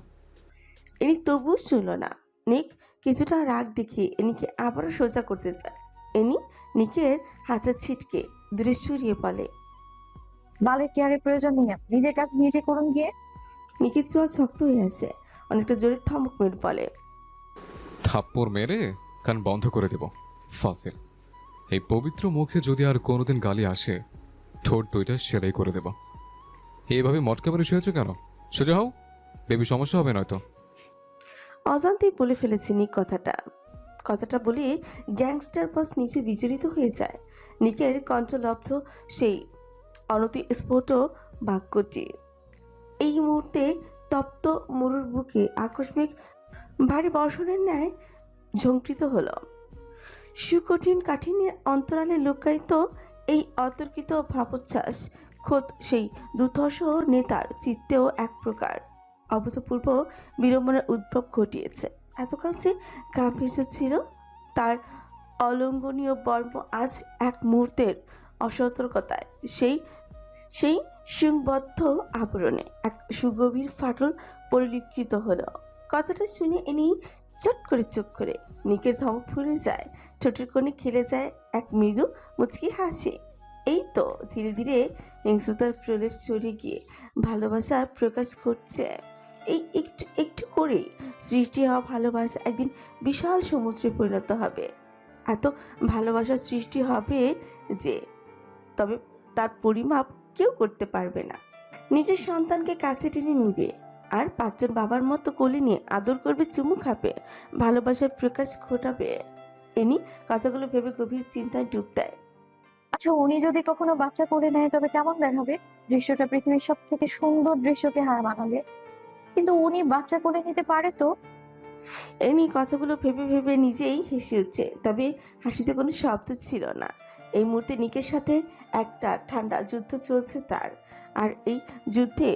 এনি তবুও শুনল না। নিক কিছুটা রাগ দেখিয়ে এনিকে আবারও সোজা করতে চায়। এনি নিকের হাতটা ছিটকে দূরে সরিয়ে বলে, বালের কেয়ারের প্রয়োজন নেই, নিজের কাজ নিজে করুন গিয়ে। নিকের চোয়াল শক্ত হয়ে আছে। অনেকটা জোরে থমক মেরে বলে, থাপ্পড় মেরে কান বন্ধ করে দেব ফাসিল। এই পবিত্র মুখে যদি আর কোনোদিন গালি আসে, ঠোঁট দুইটা সেলাই করে দেব। এইভাবে মটকা মেরে শুয়েছো কেন? সোজা হও, বেবি সমস্যা হবে নয়তো। অজান্তেই বলে ফেলেছে নিক কথাটা বলে গ্যাংস্টার বস নিচে বিচলিত হয়ে যায়। নিকের কণ্ঠলব্ধ সেই অনতি স্ফুট বাক্যটি এই মুহূর্তে তপ্ত মরুর বুকে আকস্মিক ভারী বর্ষণের ন্যায় ঝঙ্কৃত হলো। সুকঠিন কাঠিন্যের অন্তরালে লুকায়িত এই অতর্কিত ভাবোচ্ছ্বাস খোদ সেই দুর্ধর্ষ নেতার চিত্তেও এক প্রকার অভূতপূর্ব বিড়ম্বনার উদ্ভব ঘটিয়েছে। এতকাল যে গাম্ভীর্য ছিল তার অলঙ্ঘনীয় বর্ম আজ এক মুহূর্তের অসতর্কতায় সেই সুবদ্ধ আবরণে এক সুগভীর ফাটল পরিলক্ষিত হলো। কথাটা শুনে এনি চট করে চোখ করে নিকের ধমক ফুলে যায়। ঠোঁটের কোণে খেলে যায় এক মৃদু মুচকি হাসি। এই তো ধীরে ধীরে হিংস্রতার প্রলেপ সরে গিয়ে ভালোবাসা প্রকাশ করছে। এই একটু একটু করেই সৃষ্টি হওয়া ভালোবাসা একদিন বিশাল সমুদ্রে পরিণত হবে। এত ভালোবাসার সৃষ্টি হবে যে তবে তার পরিমাপ কেউ করতে পারবে না। নিজের সন্তানকে কাছে টেনে নিবে আর পাঁচজন বাবার মতো কোলে নিয়ে আদর করবে, চুমু খাবে, ভালোবাসার প্রকাশ ঘটাবে। এনি কথাগুলো ভেবে গভীর চিন্তায় ডুব দেয়। আচ্ছা, উনি যদি কখনো বাচ্চা করে নেয় তবে কেমন দেখাবে? দৃশ্যটা পৃথিবীর সব থেকে সুন্দর দৃশ্যকে হার মানাবে। কিন্তু উনি বাচ্চা করে নিতে পারে তো? এনি কথাগুলো ভেবে ভেবে নিজেই হেসে উঠছে, তবে হাসিতে কোনো শব্দ ছিল না। এই মুহূর্তে নিকের সাথে একটা ঠান্ডা যুদ্ধ চলছে তার, আর এই যুদ্ধে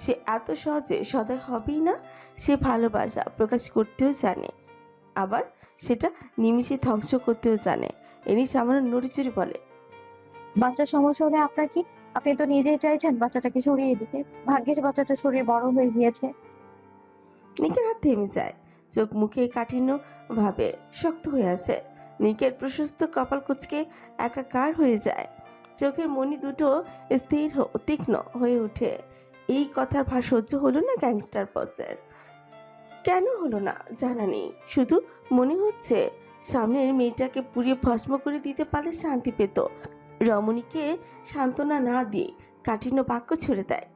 সে এত সহজে সদয় হবেই না। সে ভালোবাসা প্রকাশ করতেও জানে, আবার সেটা নিমিষে ধ্বংস করতেও জানে। এনি সামান্য নড়িচড়ি বলে, বাচ্চার সমস্যা হলে আপনার কি? আপনি তো নিজেই চাইছেন বাচ্চাটাকে সরিয়ে দিতে। ভাগ্যিস বাচ্চাটার শরীর বড় হয়ে গিয়েছে। নিকের হাত থেমে যায়, চোখ মুখে কাঠিন্য ভাবে শক্ত হয়ে আছে। নিকের প্রশস্ত কপাল কুঁচকে একাকার হয়ে যায়, চোখের মণি দুটো স্থির তীক্ষ্ণ হয়ে ওঠে। এই কথার ভার সহ্য হলো না গ্যাংস্টার বসের। কেন হলো না জানা নেই, শুধু মনে হচ্ছে সামনের মেয়েটাকে পুড়িয়ে ভস্ম করে দিতে পারলে শান্তি পেত। রমণীকে সান্ত্বনা না দিয়ে কাঠিন্য বাক্য ছুড়ে দেয়,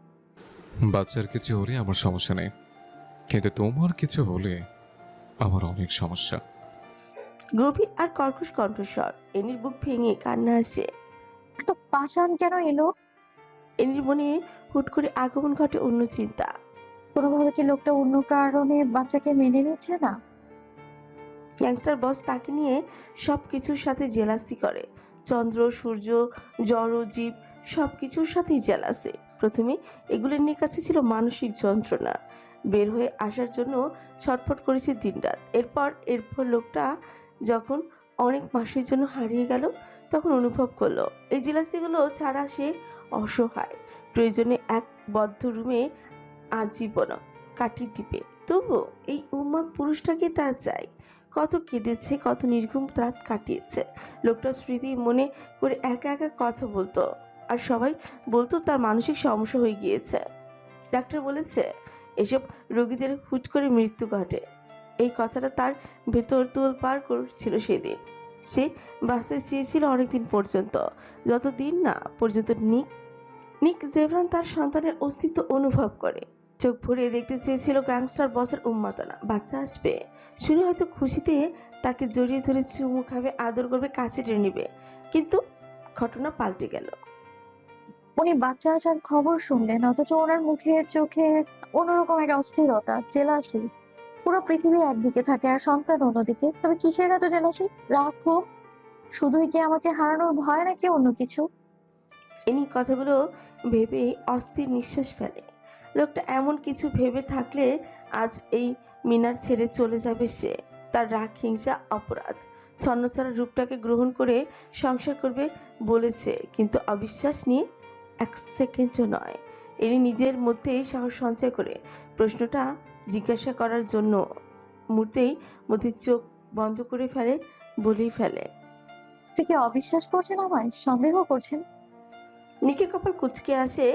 বাচ্চার কিছু হলে আমার সমস্যা নেই, কিন্তু তোমার কিছু হলে আমার অনেক সমস্যা। গভীর আর কর্কশ কণ্ঠস্বর। এনির বুক ভেঙে কান্না আসে। এত পাষাণ কেন এলো? এনির মনে হুট করে আগমন ঘটে অন্য চিন্তা। কোনোভাবে কি লোকটা অন্য কারণে বাচ্চাকে মেনে নিচ্ছে না? গ্যাংস্টার বস তাকে নিয়ে সব কিছুর সাথে জেলাসি করে। চন্দ্র, সূর্য, জড়, জীব সব কিছুর সাথেই জেলাসি। প্রথমে এগুলো নিয়ে কাছে ছিল মানসিক যন্ত্রণা। বের হয়ে আসার জন্য ছটফট করেছে দিনরাত। এরপর লোকটা যখন অনেক মাসের জন্য হারিয়ে গেল, তখন অনুভব করলো এই জেলাসিগুলো ছাড়া সে অসহায়। প্রয়োজনে এক বদ্ধ রুমে আজীবন কাটিয়ে দিবে, তবু এই উন্মাদ পুরুষটাকে তার চাই। কত কেঁদেছে, কত নির্ঘুম রাত কাটিয়েছে। লোকটা স্মৃতি মনে করে একা একা কথা বলতো, আর সবাই বলতো তার মানসিক সমস্যা হয়ে গিয়েছে। ডাক্তার বলেছে এসব রোগীদের হুট করে মৃত্যু ঘটে। এই কথাটা তার ভেতর তোলপাড় করছিল সেদিন। সে বাঁচতে চেয়েছিল অনেকদিন পর্যন্ত, যতদিন না পর্যন্ত নিক জেভরান তার সন্তানের অস্তিত্ব অনুভব করে। চোখ ভরে দেখতে চেয়েছিল গ্যাংস্টার বসের উন্মাদনা। বাচ্চা আসবে শুনে হয়তো খুশিতে তাকে জড়িয়ে ধরে চুমু খাবে, আদর করবে, কাছে টেনে নেবে। কিন্তু ঘটনা পাল্টে গেল। উনি বাচ্চা আসার খবর শুনলেন, অথচ ওনার মুখের চোখে অন্যরকম একটা অস্থিরতা, জেলাসি। পুরো পৃথিবী একদিকে থাকে আর সন্তান অন্যদিকে। তবে কিসের এত জেলাসি, রাগ, ক্ষোভ? শুধুই কি আমাকে হারানোর ভয়, নাকি অন্য কিছু? ইনি কথাগুলো ভেবে অস্থির নিঃশ্বাস ফেলে। লোকটা এমন কিছু ভেবে থাকলে আজ এই মিনার ছেড়ে চলে যাবে সে। তার রাগ, হিংসা, অপরাধ ছন্নছাড়া রূপটাকে গ্রহণ করে সংসার করবে বলেছে, কিন্তু অবিশ্বাস নিয়ে এক সেকেন্ডও নয়। ইনি নিজের মধ্যেই সাহস সঞ্চয় করে প্রশ্নটা জিজ্ঞাসা করার জন্য মুহূর্তেই মধ্যে চোখ বন্ধ করে ফেলে, বলেই ফেলে, আপনি কি অবিশ্বাস করছেন, আমায় সন্দেহ করছেন? নিকের কপাল কুঁচকে আসে।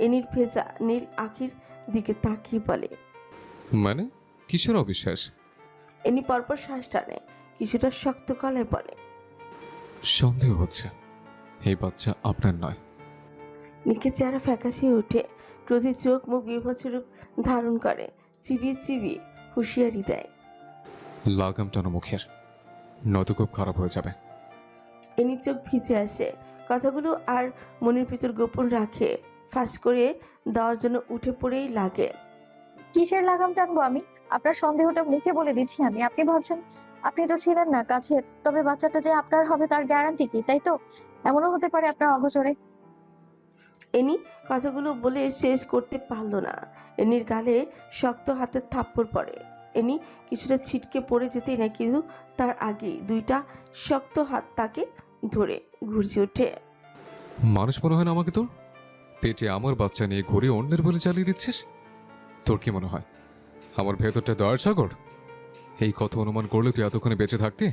এনির ভেজা নীল আখির দিকে তাকিয়ে বলে, মানে কিসের অবিশ্বাস? এনি পরপর শ্বাস টানে, কিছুটা শক্ত গলায় বলে, সন্দেহ হচ্ছে এই বাচ্চা আপনার নয়। নিকের চেহারা ফ্যাকাশে ওঠে, ক্রোধে চোখ মুখ বিভৎস রূপ ধারণ করে, চিবিয়ে চিবিয়ে হুঁশিয়ারি দেয়, লাগাম টানো মুখের, নয়তো খুব খারাপ হয়ে যাবে। এনি চোখ ভিজে আসে। কথাগুলো আর মনের ভিতর গোপন রাখে, ফাঁস করে দেওয়ার জন্য উঠে পড়েই লাগে। কিসের লাগাম টানবো আমি? আপনার সন্দেহটা মুখে বলে দিচ্ছি আমি। আপনি ভাবছেন আপনি তো ছিলেন না কাছে, তবে বাচ্চাটা যে আপনার হবে তার গ্যারান্টি কি, তাই তো? এমনও হতে পারে আপনার অগোচরে। এনি কথাগুলো বলে শেষ করতে পারল না। এনির গালে শক্ত হাতের থাপ্পড় পড়ে। এনি কিছুটা ছিটকে পড়ে যেতেই না, কিন্তু তার আগেই দুইটা শক্ত হাত তাকে ধরে ঘুরছে ওঠে। মানুষ মনে হয় না আমাকে তোর? পেটে আমার বাচ্চা নিয়ে ঘুরে অন্যের বলে চালিয়ে দিচ্ছিস? তোর কি মনে হয় আমার ভেতরটা দয়ার সাগর? এই কথা অনুমান করলে তুই এতক্ষণে বেঁচে থাকতে?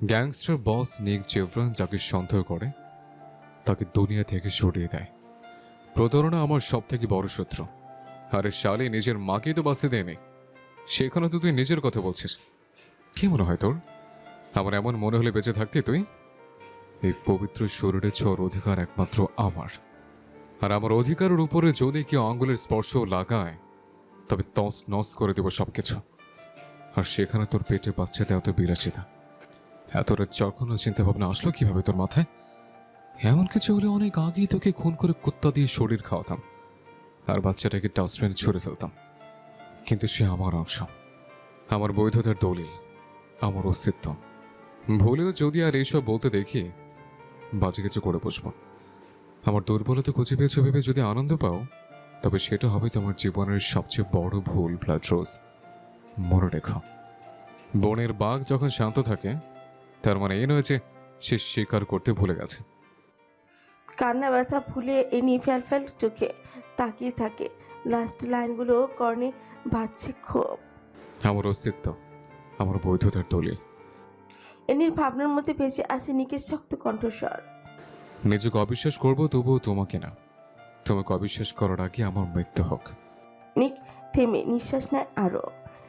গ্যাংস্টার বস নিক জেভরান যাকে সন্দেহ করে তাকে দুনিয়া থেকে সরিয়ে দেয়। প্রতারণা আমার সব থেকে বড় শত্রু। আরে শালি, নিজের মাকেই তো বাঁচতে দেয়নি, সেখানে তো তুই নিজের কথা বলছিস। কি মনে হয় তোর আমার এমন মনে হলে বেঁচে থাকতে তুই? এই পবিত্র শরীরে ছোঁয়ার অধিকার একমাত্র আমার, আর আমার অধিকারের উপরে যদি কেউ আঙ্গুলের স্পর্শ লাগায় তবে তস নস করে দেব সবকিছু। আর সেখানে তোর পেটে বাচ্চাতে এত বিলাসিতা, এতটা জঘন্য চিন্তা ভাবনা আসলো কিভাবে তোর মাথায়? এমন কিছু হলে অনেক আগেই তোকে খুন করে কুত্তা দিয়ে শরীর খাওয়াতাম আর বাচ্চাটাকে ডাস্টবিনে ছুঁড়ে ফেলতাম। কিন্তু সে আমার অংশ, আমার বৈধতার দলিল, আমার অস্তিত্ব। ভুলেও যদি আর এইসব বলতে দেখি বাজে কিছু করে বসবো। আমার দুর্বলতা খুঁজে পেয়েছো ভেবে যদি আনন্দ পাও, তবে সেটা হবে তোমার জীবনের সবচেয়ে বড় ভুল ব্লাড রোজ। মনে রেখো, বনের বাঘ যখন শান্ত থাকে তার মানে এই নয় যে সে শিকার করতে ভুলে গেছে। কান্না ব্যথা ভুলে এনি ফ্যাল ফ্যাল চোখে তাকিয়ে থাকে। লাস্ট লাইনগুলো কর্ণে বাজছে ক্ষোভ। আমার অস্তিত্ব, আমার বৈধতার দলিল। এনির ভাবনার মধ্যে ভেসে আসে নিকের শক্ত কণ্ঠস্বর, নিজেকে অবিশ্বাস করবো তবুও তোমাকে না। তোমাকে অবিশ্বাস করার আগে আমার মৃত্যু হোক। নিক থেমে নিঃশ্বাস নেয় আরো।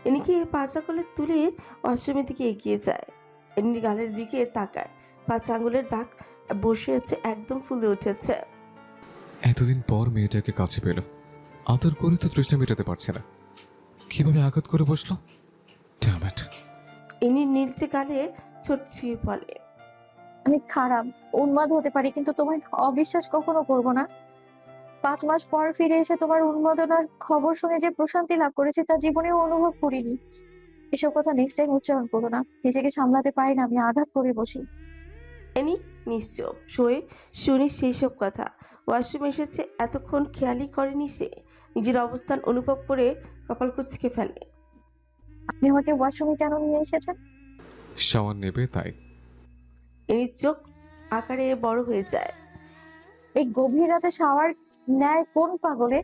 এনিকে পাঁচ আঙুলে তুলে ওয়াশরুমের দিকে এগিয়ে যায়। এনির গালের দিকে তাকায়, 5 আঙুলের দাগ বসে আছে, একদম ফুলে উঠেছে। এতদিন পর মেয়েটাকে কাছে পেল, আদর করে তো তৃষ্ণা মেটাতে পারছে না, কিভাবে আঘাত করে বসলো। Damn it! এনির নীলচে গালে ছোট ছুঁয়ে বলে, আমি খারাপ, উন্মাদ হতে পারি, কিন্তু তোমায় অবিশ্বাস কখনো করব না। 5 মাস পর ফিরে এসে তোমার উন্মাদনার খবর শুনে যে প্রশান্তি লাভ করেছি তা জীবনেও অনুভব করিনি। এসব কথা নেক্সট টাইম উচ্চারণ করো না। নিজেকে সামলাতে পারি না, আমি আঘাত করে বসি। এনি নিশ্চুপ শোয়ে শুনে সেই সব কথা। ওয়াশরুমে এসেছে এতক্ষণ খেয়ালই করেনি সে। নিজের অবস্থান অনুভব করে কপাল কুঁচকে ফেলে। আপনি আমাকে ওয়াশরুমে কেন নিয়ে এসেছেন? শাওয়ার নেবে তাই। এনির চোখ আকারে বড় হয়ে যায়। এই গভীর রাতে শাওয়ার নেয় কোন পাগলে?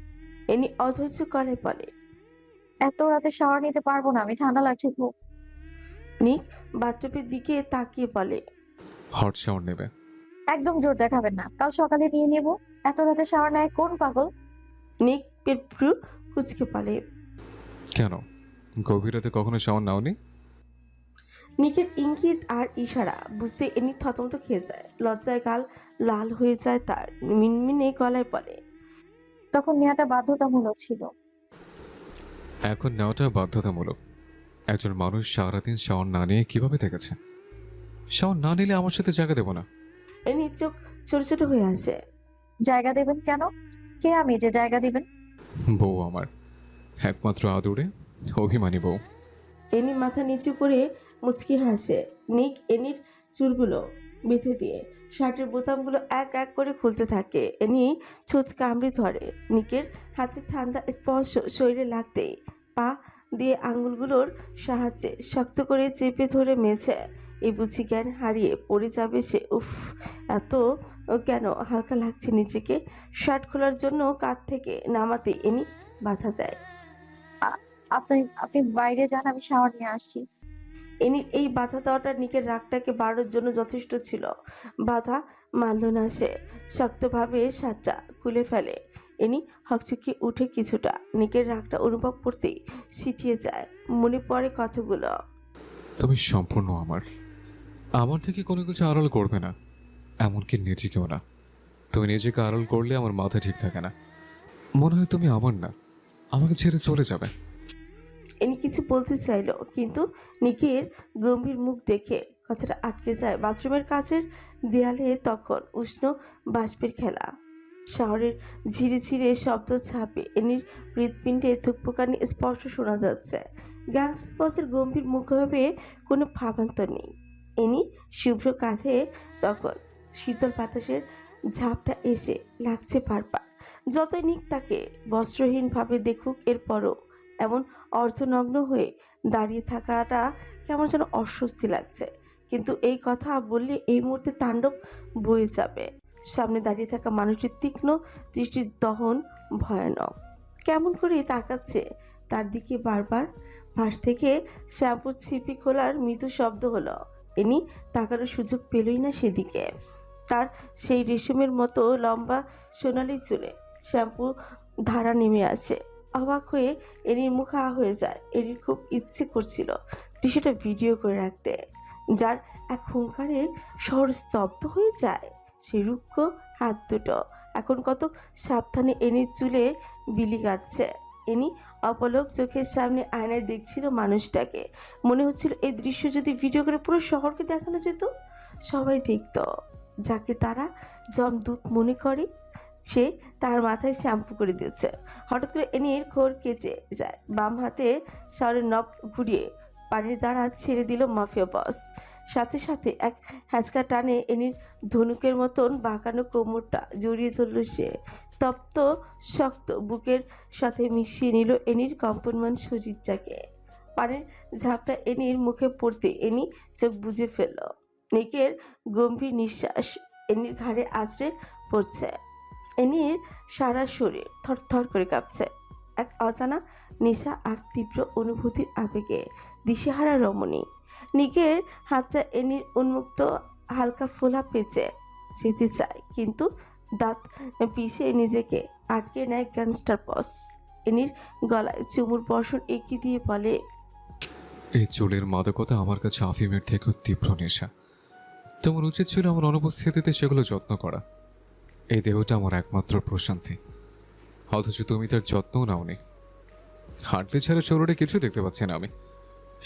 এনি অধৈর্য গলায় বলে। এত রাতে শাওয়ার নিতে পারবো না আমি, ঠান্ডা লাগছে খুব। নিক বাথটবের দিকে তাকিয়ে বলে। হট শাওয়ার নেবে? একদম জোর দেখাবেন না, কাল সকালে নিয়ে নেব। এত রাতে শাওয়ার নেয় কোন পাগল? নিক পেট্রু কুচকে বলে। কেন, গভীর রাতে কখনো শাওয়ার নাওনি? নিকের ইঙ্গিত আর ইশারা বুঝতে এনি থতমত খেয়ে যায়। লজ্জায় গাল লাল হয়ে যায় তার। মিনমিনে গলায় বলে। তখন নেওয়াটা বাধ্যতামূলক ছিল। এখন নেওয়াটা বাধ্যতামূলক? একজন মানুষ সারাদিন শাওয়ার না নিয়ে কিভাবে থেকেছে? শাওয়ার না নিলে আমার সাথে জায়গা দেবো না। এনি চোখ ছোট ছোট হয়ে আসে। জায়গা দেবেন কেন? কে আমি যে জায়গা দিবেন? বউ আমার, একমাত্র আদুরে অভিমানী বউ। এনি মাথা নিচু করে মুচকি হাসে। নিক এনির চুলগুলো বেঁধে দিয়ে শার্টের বোতামগুলো এক এক করে খুলতে থাকে। এনি ছোঁচ কামড়ে ধরে। নিকের হাতে ঠান্ডা স্পর্শ শরীরে লাগতেই পা দিয়ে আঙুলগুলোর সাহায্যে শক্ত করে চেপে ধরে মেছে। এই বুঝি জ্ঞান হারিয়ে পড়ে যাবে সে। উফ, এত কেন হালকা লাগছে নিজেকে। শার্ট খোলার জন্য কাঁধ থেকে নামাতে এনি বাধা দেয়। আপনি আপনি বাইরে যান, আমি শাওয়ার নিয়ে আসছি। এনির এই বাধা দেওয়াটা নিকের রাগটাকে বাড়ানোর জন্য যথেষ্ট ছিল। বাধা মানল না সে। শক্তভাবে শার্টটা খুলে ফেলে। এনি হকচকিয়ে উঠে কিছুটা। নিকের রাগটা অনুভব করতেই সিটিয়ে যায়। মনে পড়ে কথাগুলো। তুমি সম্পূর্ণ আমার। আমার থেকে কোনো কিছু আড়াল করবে না, এমনকি নিজেকেও না। তুমি নিজেকে আড়াল করলে আমার মাথা ঠিক থাকে না। মনে হয় তুমি আমার না, আমাকে ছেড়ে চলে যাবে। এনি কিছু বলতে চাইল, কিন্তু নিকের গম্ভীর মুখ দেখে কথাটা আটকে যায়। বাথরুমের কাছের দেয়ালে তখন উষ্ণ বাষ্পের খেলা। শহরের ঝিরে ঝিরে শব্দ ছাপে এনির হৃৎপিণ্ডে থুকপুকানি স্পষ্ট শোনা যাচ্ছে। গ্যাংস্টার বসের গম্ভীর মুখভাবে কোনো ভাবান্তর নেই। এনি শুভ্র কাঁধে তখন শীতল বাতাসের ঝাপটা এসে লাগছে বারবার। যতই নিক তাকে বস্ত্রহীনভাবে দেখুক, এরপরও এমন অর্ধনগ্ন হয়ে দাঁড়িয়ে থাকাটা কেমন যেন অস্বস্তি লাগছে। কিন্তু এই কথা বললে এই মুহূর্তে তাণ্ডব বয়ে যাবে। সামনে দাঁড়িয়ে থাকা মানুষটির তীক্ষ্ণ দৃষ্টির দহন ভয়ানক। কেমন করে তাকাচ্ছে তার দিকে বারবার। পাশ থেকে শ্যাম্পুর ছিপি খোলার মৃদু শব্দ হলো। এনি তাকানোর সুযোগ পেলই না সেদিকে। তার সেই রেশমের মতো লম্বা সোনালি চুলে শ্যাম্পু ধারা নেমে আসে। অবাক হয়ে এনির মুখ হা হয়ে যায়। এনির খুব ইচ্ছে করছিল দৃশ্যটা ভিডিও করে রাখতে, যার এক হুঙ্কারে শহর স্তব্ধ হয়ে যায়। সেই রুক্ষ হাত দুটো এখন কত সাবধানে এনির চুলে বিলি কাটছে। এনি অপলক চোখের সামনে আয়নায় দেখছিল মানুষটাকে। মনে হচ্ছিল এই দৃশ্য যদি ভিডিও করে পুরো শহরকে দেখানো যেত, সবাই দেখত। যাকে তারা জমদূত মনে করে সে তার মাথায় শ্যাম্পু করে দিয়েছে। হঠাৎ করে এনির খোর কেচে যায়। বাম হাতে শাওয়ারের নব ঘুরিয়ে পানির দ্বারা ছেড়ে দিল মাফিয়া বস। সাথে সাথে এক হ্যাঁচকা টানে এনির ধনুকের মতন বাঁকানো কোমরটা জড়িয়ে ধরল সে। তপ্ত শক্ত বুকের সাথে মিশিয়ে নিল এনির কম্পনমান সুচিত্রাকে। পানির ঝাপটা এনির মুখে পড়তে এনি চোখ বুজে ফেলল। নিকের গম্ভীর নিঃশ্বাস এনির ঘাড়ে আছড়ে পড়ছে। এনির সারা শরীর থরথর করে কাঁপছে। এক অজানা নেশা আর তীব্র অনুভূতির আবেগে দিশেহারা রমণী। নিকের হাতটা এনির উন্মুক্ত হালকা ফোলা পেঁচে যেতে চায়, কিন্তু দাঁত পিষে নিজেকে আটকে নেয় গ্যাংস্টার বস। এনির গলায় চুমুর বর্ষণ এগিয়ে দিয়ে বলে। এই চুলের মাদকতা আমার কাছে আফিমের থেকেও তীব্র নেশা। তোমার উচিত ছিল আমার অনুপস্থিতিতে সেগুলো যত্ন করা। এই দেহটা আমার একমাত্র প্রশান্তি, অথচ তুমি তার যত্নও নাওনি। হাঁটতে ছাড়া শরীরে কিছু দেখতে পাচ্ছি না আমি।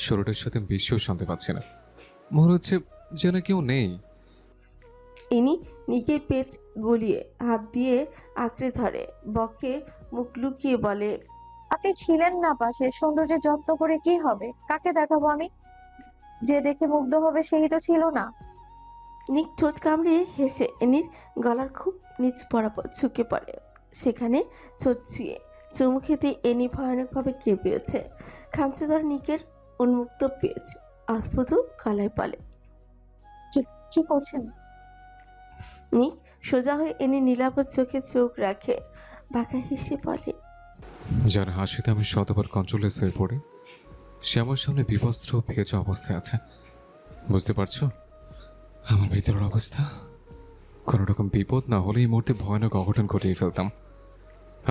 শরীরের সাথে বিশ্বেও শান্তি পাচ্ছি না। মনে হচ্ছে যেন কেউ নেই। ইনি নিকের পেট গলিয়ে হাত দিয়ে আঁকড়ে ধরে, বকে মুখ লুকিয়ে বলে। আপনি ছিলেন না পাশে, সৌন্দর্যের যত্ন করে কি হবে? কাকে দেখাবো আমি? যে দেখে মুগ্ধ হবে সেই তো ছিল না। নিক ঠোঁট কামড়ে হেসে এনির গলার খুব নিচ বরাবর ঝুঁকে পড়ে। সেখানে ঠোঁট ছুঁয়ে চুমু খেতে এনি ভয়ানকভাবে কেঁপেছে। খামচেদার নিকের উন্মুক্ত পেয়েছে অস্ফুট গলায় বলে। কি করছেন? নিক সোজা হয়ে এনি নীলাভ চোখে চোখ রাখে, বাঁকা হেসে বলে। যার হাসিতে আমি শতবার কন্ট্রোলেস হয়ে পড়ি, সে আমার সামনে বিবস্ত্র ভেজা অবস্থায় আছে। বুঝতে পারছো আমার ভিতরের অবস্থা? কোনো রকম বিপদ না হলে এই মুহূর্তে ভয়ানক অঘটন ঘটিয়ে ফেলতাম।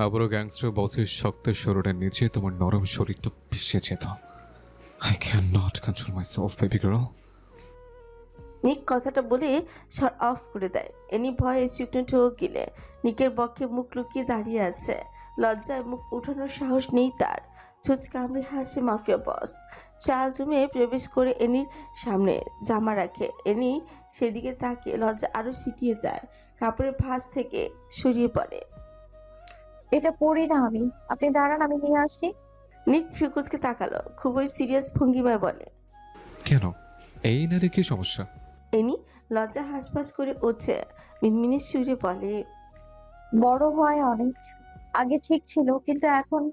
আবারও গ্যাংস্টার বসের শক্ত শরীরের নিচে তোমার নরম শরীরটা ভেসে যেত। I can not control my self baby girl. নিক কথাটা বলে স্বর অফ করে দেয়। এনি ভয়ে শুকনো ঠোক গিলে নিকের বক্ষে মুখ লুকিয়ে দাঁড়িয়ে আছে। লজ্জায় মুখ উঠানোর সাহস নেই তার। ছুঁচ কামড়ে হাসে মাফিয়া বস। চাল জমে প্রবেশ করে এনির সামনে জামা রাখে। এনি সেদিকে তাকিয়ে লজ্জা আরো সিটিয়ে যায়, কাপড়ের ভাঁজ থেকে সরিয়ে পড়ে। এটা পড়ি না আমি, আপনি দাঁড়ান, আমি নিয়ে আসছি। নিক ফিকুজকে তাকালো, খুবই সিরিয়াস ভঙ্গিমায় বলে। কেন? এই নারী কি সমস্যা? এনি লজ্জা হাসপাস করে ওঠে, মিনমিনি সুরে বলে। বড় হয় অনেক, আগে ঠিক ছিল কিন্তু এখন।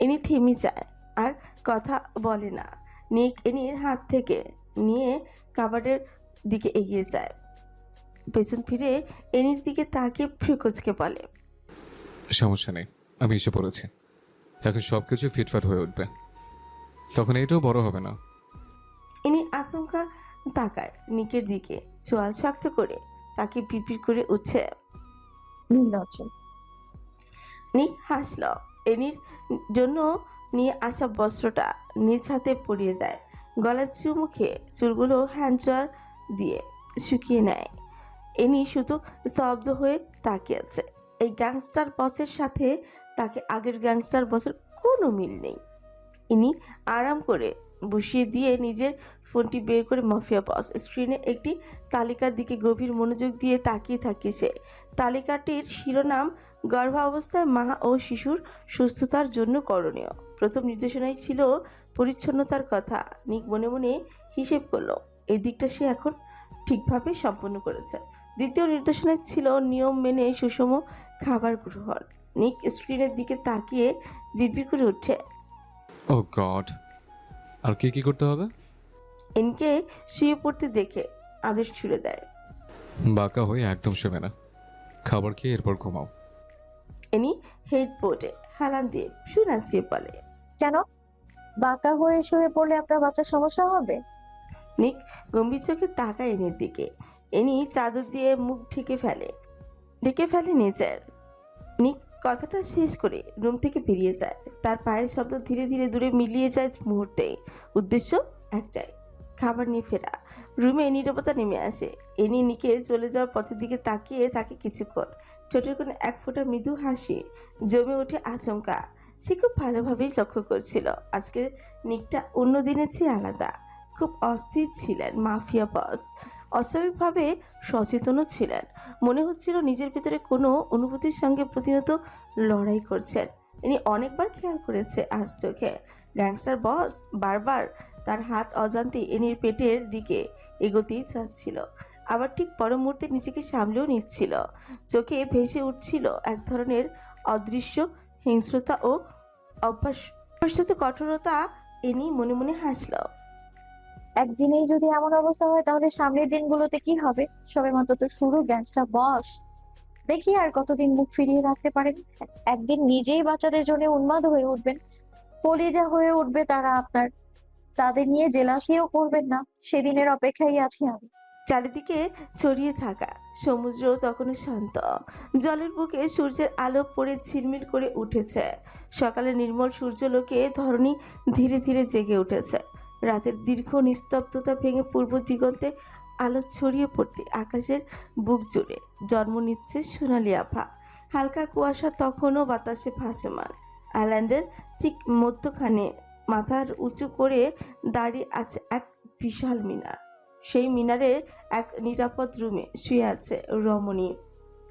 এনি থেমে যায় আর কথা বলে না। নিক এনির হাত থেকে নিয়ে কাবার্ডের দিকে এগিয়ে যায়। পেছন ফিরে এনির দিকে তাকিয়ে ফ্রিকোজকে বলে। সমস্যা নেই, আমি এসে পড়েছি। এখন সব কিছু ফিটফাট হয়ে উঠবে, তখন এটাও বড় হবে না। এনি আচমকা তাকায় নিকের দিকে, চোয়াল শক্ত করে তাকে পিপির করে উঠছে। নির্লজ্জ। নিক হাসল। এনির জন্য নিয়ে আসা বস্ত্রটা নিজ হাতে পরিয়ে দেয়। গলার চুমুখে চুলগুলো হ্যান্ড ড্রায়ার দিয়ে শুকিয়ে নেয়। এনি শুধু স্তব্ধ হয়ে তাকিয়ে আছে। এই গ্যাংস্টার বসের সাথে তাকে আগের গ্যাংস্টার বসের কোনো মিল নেই। ইনি আরাম করে বসিয়ে দিয়ে নিজের ফোনটি বের করে মাফিয়া বস স্ক্রিনে একটি তালিকার দিকে গভীর মনোযোগ দিয়ে তাকিয়ে থাকে সে। তালিকাটির শিরোনাম গর্ভাবস্থায় মা ও শিশুর সুস্থতার জন্য করণীয়। প্রথম নির্দেশনায় ছিল পরিচ্ছন্নতার কথা। নিক মনে মনে হিসেব করলো এই দিকটা সে এখন ঠিকভাবে সম্পন্ন করেছে। দ্বিতীয় নির্দেশনায় ছিল নিয়ম মেনে সুষম খাবার গ্রহণ। নিক স্ক্রিনের দিকে তাকিয়ে বিড়বিড় করে উঠে। ও গড, আর কি করতে হবে? এনকে শুয়ে পড়তে দেখে আদেশ ছুড়ে দেয়। বাঁকা হয়ে একদম শোবে না, খাবার খেয়ে এরপর ঘুমাও। এনি হেডবোর্ডে হেলান দিয়ে শুনাচিয়ে বলে। কেন? বাঁকা হয়ে শুয়ে পড়লে আপনার বাচ্চার সমস্যা হবে? নিক গম্ভীর চোখে তাকায় এনির দিকে। এনি চাদর দিয়ে মুখ ঢেকে ফেলে নিজের। নিক কথাটা শেষ করে রুম থেকে বেরিয়ে যায়। তার পায়ের শব্দ ধীরে ধীরে দূরে মিলিয়ে যায় মুহূর্তে। উদ্দেশ্য একটাই, খাবার নিয়ে ফেরা। রুমে নীরবতা নেমে আসে। এনি নিকে চলে যাওয়ার পথের দিকে তাকিয়ে থাকে কিছুক্ষণ। ঠোঁটের কোণে এক ফোঁটা মৃদু হাসি জমে ওঠে আচমকা। সে খুব ভালোভাবেই লক্ষ্য করছিল আজকে নিকটা অন্য দিনের চেয়ে আলাদা। খুব অস্থির ছিলেন মাফিয়া বস, অস্বাভাবিকভাবে সচেতনও ছিলেন। মনে হচ্ছিল নিজের ভিতরে কোনো অনুভূতির সঙ্গে প্রতিনিয়ত লড়াই করছেন। ইনি অনেকবার খেয়াল করেছে আর চোখে গ্যাংস্টার বস বারবার তার হাত অজান্তে এনির পেটের দিকে এগোতেই চাচ্ছিল, আবার ঠিক পর মুহূর্তে নিজেকে সামলেও নিচ্ছিল। চোখে ভেসে উঠছিল এক ধরনের অদৃশ্য হিংস্রতা ও অভ্যাসগত কঠোরতা। এনি মনে মনে হাসল। একদিনেই যদি এমন অবস্থা হয় তাহলে সামনের দিনগুলোতে কি হবে? সবেমাত্র তো শুরু, গ্যাংস্টার বস। দেখি আর কতদিন মুখ ফিরিয়ে রাখতে পারেন। একদিন নিজেই বাচ্চাদের জন্য উন্মাদ হয়ে উঠবেন, কলিজা হয়ে উঠবে তারা আপনার। তাদের নিয়ে জেলাসিও করবেন না, সেদিনের অপেক্ষায় আছি আমি। চারিদিকে ছড়িয়ে থাকা সমুদ্র তখনও শান্ত। জলের বুকে সূর্যের আলো পড়ে ঝিলমিল করে উঠেছে। সকালে নির্মল সূর্যলোকে ধরণী ধীরে ধীরে জেগে উঠেছে। রাতের দীর্ঘ নিস্তব্ধতা ভেঙে পূর্ব দিগন্তে আলো ছড়িয়ে পড়তে আকাশের বুক জুড়ে জন্ম নিচ্ছে সোনালি আভা। হালকা কুয়াশা তখনও বাতাসে ভাসমান। আইল্যান্ডের ঠিক মধ্যখানে মাথার উঁচু করে দাঁড়িয়ে আছে এক বিশাল মিনার। সেই মিনারের এক নিরাপদ রুমে শুয়ে আছে রমণী।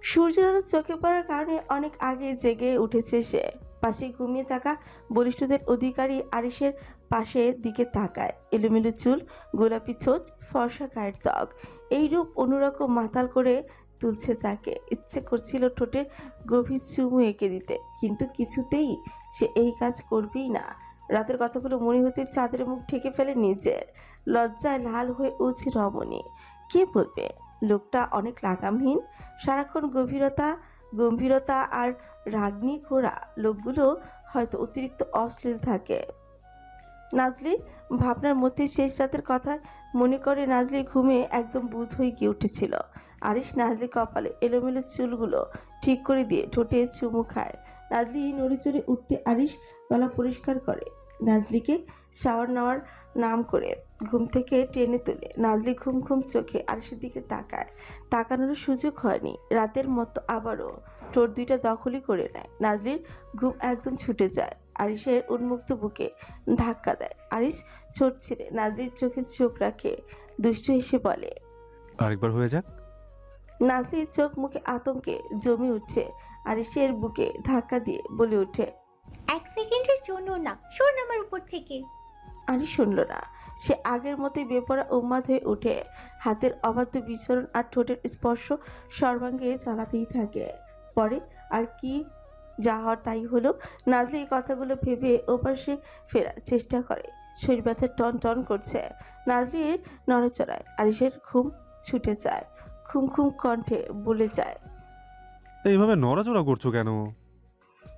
সূর্যের আলো চোখে পড়ার কারণে অনেক আগে জেগে উঠেছে সে। পাশে ঘুমিয়ে থাকা বলিষ্ঠদের অধিকারী আরিসের পাশের দিকে তাকায়। এলোমেলো চুল, গোলাপি ছোঁচ, ফর্সা গায়ের ত্বক, এই রূপ অন্যরকম মাতাল করে তুলছে তাকে। ইচ্ছে করছিল ঠোঁটে গভীর চুমু এঁকে দিতে, কিন্তু কিছুতেই সে এই কাজ করবেই না। রাতের কথাগুলো মনে হতে চাঁদের মুখ ঢেকে ফেলে নিজের। লজ্জায় লাল হয়ে উঠছে রমণী। কে বলবে লোকটা অনেক লাগামহীন, সারাক্ষণ গম্ভীরতা আর রাগনি ঘোরা লোকগুলো হয়তো অতিরিক্ত অশ্লীল থাকে। নাজলি ভাবনার মধ্যে শেষ রাতের কথা মনে করে নাজলি ঘুমে একদম বুঁদ হয়ে গিয়ে উঠেছিল। আরিশ নাজলি কপালে এলোমেলো চুলগুলো ঠিক করে দিয়ে ঠোঁটে চুমু খায়। নাজলি নড়ে চড়ে উঠতে আরিশ গলা পরিষ্কার করে নাজলিকে শাওয়ার নেওয়ার নাম করে ঘুম থেকে টেনে তুলে। নাজলি ঘুম ঘুম চোখে আরিশের দিকে তাকায়। তাকানোর সুযোগ হয়নি। রাতের মতো আবারও ঠোঁট দুইটা দখলই করে নেয়। নাজলির ঘুম একদম ছুটে যায়। আরিশের উন্মুক্ত বুকে ধাক্কা দেয়। আরিশ ছোট ছেড়ে নাজলির চোখে চোখ রাখে, দুষ্টু হেসে বলে। আরেকবার হয়ে যাক। নাজলির চোখ মুখে আতঙ্কে জমে উঠে আরিশের বুকে ধাক্কা দিয়ে বলে ওঠে, 1 সেকেন্ডের জন্য না, শোন আমার উপর থেকে। আরিশ শুনল না। সে আগের মতোই বেপরা উন্মাদ হয়ে ওঠে। হাতের অবাধ্য বিচরণ আর ঠোঁটের স্পর্শ সর্বাঙ্গে চালাতেই থাকে। পরে আর কি যা হওয়ার তাই হলো। নাজলি এই কথাগুলো ভেবে ওপাশে ফেরার চেষ্টা করে। শরীর ব্যথা টন টন করছে। নাজলির নড়াচড়ায় আরিশের ঘুম ছুটে যায়। খুম খুম কণ্ঠে বলে যায়। এইভাবে নড়াচড়া করছো কেন?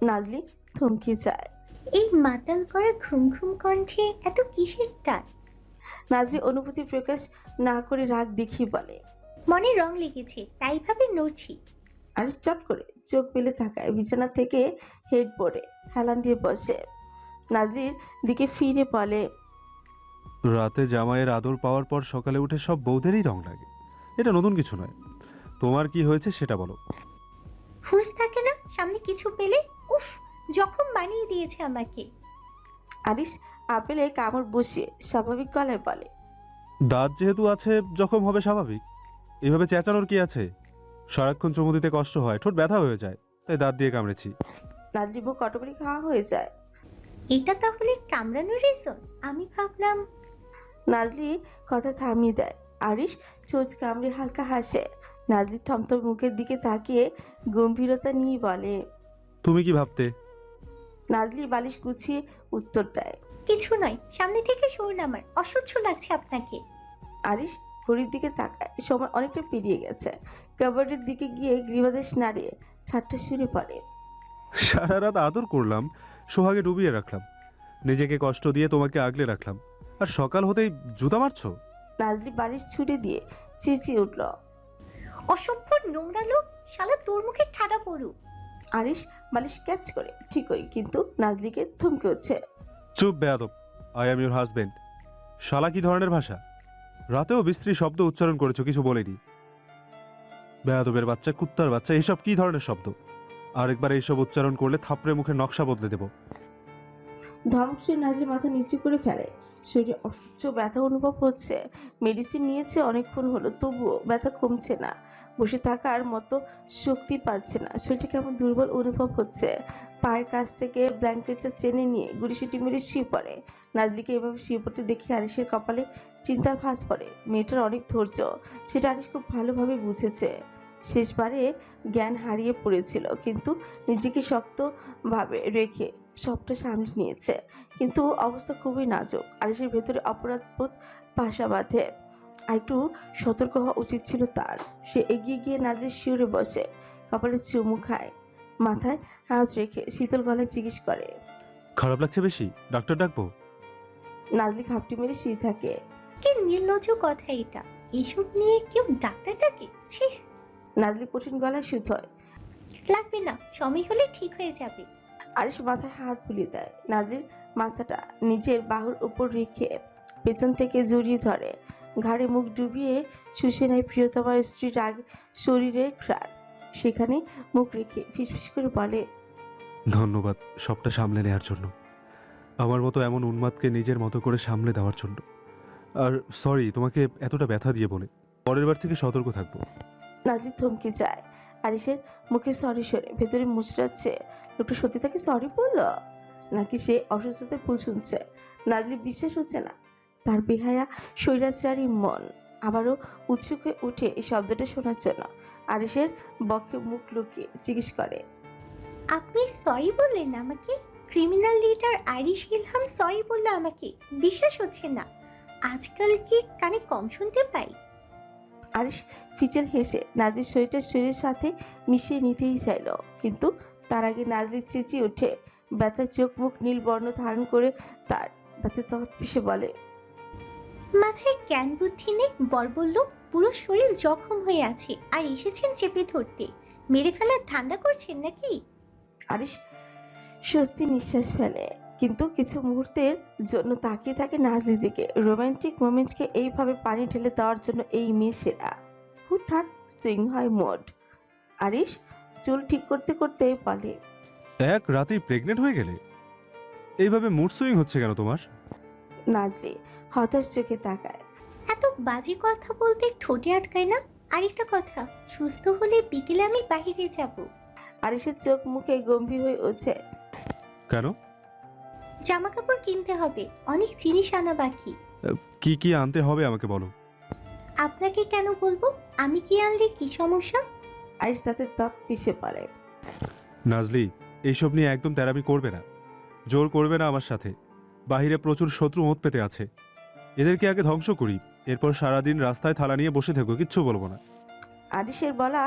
নাজলি থমকে যায়। এই মাতাল করা ঘুম ঘুম কণ্ঠে এত কিসের টান? নাজলি অনুভূতি প্রকাশ না করে রাগ দেখিয়ে বলে, মনে রং লেগেছে, তাই ভাবে নড়ছি। আরিশ চট করে চোখ মেলে তাকায়। বিছানা থেকে হেডবোর্ডে হেলান দিয়ে বসে নাজলির দিকে ফিরে বলে, রাতে জামাইয়ের আদর পাওয়ার পর সকালে উঠে সব বউদেরই রং লাগে। এটা নতুন কিছু নয়। তোমার কি হয়েছে সেটা বলো। হুঁশ থাকে না সামনে কিছু পেলে? উফ, জখম বানিয়ে দিয়েছে আমাকে। আরিশ আপেলে কামড় বসিয়ে স্বাভাবিক গলায় বলে, দাঁত যেহেতু আছে জখম হবে স্বাভাবিক। এইভাবে চেঁচানোর কি আছে? সারাক্ষণ চুমু দিতে কষ্ট হয়, ঠোঁট ব্যথা হয়ে যায়, তাই দাঁত দিয়ে কামড়েছি। নাজলি মুখ কটকরি খাওয়া হয়ে যায়। এটা তাহলে কামড়ানোর রিজন? আমি ভাবলাম। নাজলি কথা থামিয়ে দেয়। আরিশ চোঁচ কামড়ে হালকা হাসে। নাজলি থমথম মুখের দিকে তাকিয়ে গম্ভীরতা নিয়ে বলে, তুমি কি ভাবতে? নাজলি বালিশ গুছিয়ে উত্তর দেয়, কিছু নয়, সামনে থেকে সরুন, আমার অসহ্য লাগছে আপনাকে। আরিশ ঘড়ির দিকে তাকায়। সময় অনেকটা পেরিয়ে গেছে। কাবার্ডের দিকে গিয়ে গ্রীবাদেশ নাড়িয়ে ছাদটা সুরে পড়ে, সারা রাত আদর করলাম, সোহাগে ডুবিয়ে রাখলাম, নিজেকে কষ্ট দিয়ে তোমাকে আগলে রাখলাম, আর সকাল হতেই জুতা মারছো। নাজলি বালিশ ছুটে দিয়ে চেঁচিয়ে উঠল, অসভ্য নোংরা লোক, শালা তোর মুখে ঠাডা পড়ু। আরিশ বালিশ ক্যাচ করে ঠিকই, কিন্তু নাজলিকে থমকে উঠছে। চুপ বেয়াদব, আই অ্যাম ইউর হাজবেন্ড। শালা কি ধরনের ভাষা? রাতেও বিশ্রী শব্দ উচ্চারণ করেছো, কিছু বলেনি। বেয়াদবের বাচ্চা, কুত্তার বাচ্চা, এইসব কি ধরনের শব্দ? আরেকবার এইসব উচ্চারণ করলে থাপড়ে মুখে নকশা বদলে দেব। ধমক শুনে নাজলি মাথা নিচু করে ফেলে। শরীরে অসহ্য ব্যথা অনুভব হচ্ছে। মেডিসিন নিয়েছে অনেকক্ষণ হলো, তবুও ব্যথা কমছে না। বসে থাকার মতো শক্তি পাচ্ছে না। শরীরটা কেমন দুর্বল অনুভব হচ্ছে। পায়ের কাছ থেকে ব্ল্যাঙ্কেটটা চেনে নিয়ে গুড়িসিটি মেরে শুয়ে পড়ে। নাজলিকে এভাবে শুয়ে পড়তে দেখে আরিশের কপালে চিন্তার ভাঁজ পড়ে। মেয়েটার অনেক ধৈর্য, সেটা আরিশ খুব ভালোভাবে বুঝেছে। শেষবারে জ্ঞান হারিয়ে পড়েছিল, কিন্তু নিজেকে শক্তভাবে রেখে সবটা সামলে নিয়েছে। কিন্তু অবস্থা খুবই নাজুক। আরিশের ভেতরে অপরাধবোধ বাসা বাঁধে। আর একটু সতর্ক হওয়া উচিত ছিল তার। সে এগিয়ে গিয়ে নাজলির শিউরে বসে কপালে চুমু খায়। মাথায় হাত রেখে শীতল গলায় জিজ্ঞেস করে, খারাপ লাগছে বেশি? ডাক্তার ডাকবো? নাজলি ঘাপটি মেরে শুয়ে থাকে। কি নির্লজ্জ কথা এটা! এসব নিয়ে কেউ ডাক্তার ডাকে? ছি! নাজলি কঠিন গলায় শুধোয়, লাগবে না, সময় হলে ঠিক হয়ে যাবে। আরিশ মাথায় হাত বুলিয়ে দেয়। নাজলির মাথাটা নিজের বাহুর উপর রেখে পেছন থেকে জড়িয়ে ধরে। ঘাড়ে মুখ ডুবিয়ে শুষে নেয় প্রিয়তমা স্ত্রীর রাগ শরীরের ঘ্রাণ। সেখানে মুখ রেখে ফিসফিস করে বলে, ধন্যবাদ সবটা সামলে নেওয়ার জন্য, আমার মতো এমন উন্মাদকে নিজের মতো করে সামলে দেওয়ার জন্য। আর সরি তোমাকে এতটা ব্যথা দিয়ে বলে। পরের বার থেকে সতর্ক থাকবো। নাজলি থমকে যায়। আরিশের মুখে সরি সরে ভেতরে মুচড়াচ্ছে। লোকটা সত্যি তাকে সরি বলল, নাকি সে অসুস্থতায় ভুল শুনছে? নাজলি বিশ্বাস হচ্ছে না তার বেহায়া স্বৈরাচারী মন আবারও উৎসুক হয়ে উঠে এই শব্দটা শোনার জন্য আরিসের বক্ষে মুখ লুকিয়ে জিজ্ঞেস করে, আপনি সরি বললেন আমাকে? Criminal leader Irish Ilham sorry বললো আমাকে? বিশ্বাস হচ্ছে না। আজকাল কি কানে কম শুনতে পাই? আরিশ ফিচেল হেসে নাজলির শরীরটা শরীরের সাথে মিশিয়ে নিতেই চাইল, কিন্তু তার আগে নাজলি চেঁচিয়ে ওঠে। ব্যথার চোখ মুখ নীল বর্ণ ধারণ করে তার দাঁতে তৎ পিষে বলে, মাথায় জ্ঞান বুদ্ধি নেই? বর বলল পুরো শরীর জখম হয়ে আছে আর এসেছেন চেপে ধরতে। মেরে ফেলার ঠান্ডা করছেন নাকি? আরিশ স্বস্তি নিঃশ্বাস ফেলে, কিন্তু কিছু মুহূর্তের জন্য তাকিয়ে থাকে নাজলির দিকে। রোমান্টিক মোমেন্টকে এইভাবে পানি ঢেলে দেওয়ার জন্য এই মেয়ে সেরা। হুটহাট সুইং হয় মোড। আরিশ চুল ঠিক করতে করতে বলে, এক রাতেই প্রেগনেন্ট হয়ে গেলে? এইভাবে মুড সুইং হচ্ছে কেন তোমার? নাজলি হতাশ চোখে তাকায়। এত বাজে কথা বলতে ঠোঁটে আটকায় না? আরেকটা কথা, সুস্থ হলে বিকেলে আমি বাইরে যাব। আরিশের চোখ মুখে গম্ভীর হয়ে উঠছে। কেন? জামা কাপড় কিনতে হবে, অনেক জিনিস আনা বাকি। কি কি আনতে হবে আমাকে বলো। আপনাকে কেন বলবো? আমি কি আনলে কি সমস্যা? আরিশ তাতে তৎ পিষে পড়ে। নাজলি, এইসব নিয়ে একদম তেরামি করবে না, জোর করবে না আমার সাথে। বাহিরে প্রচুর শত্রু ওঁত পেতে আছে, এদেরকে আগে ধ্বংস করি, এরপর সারাদিন রাস্তায় থালা নিয়ে বসে থেকো, কিচ্ছু বলবো না। আরিশের বলা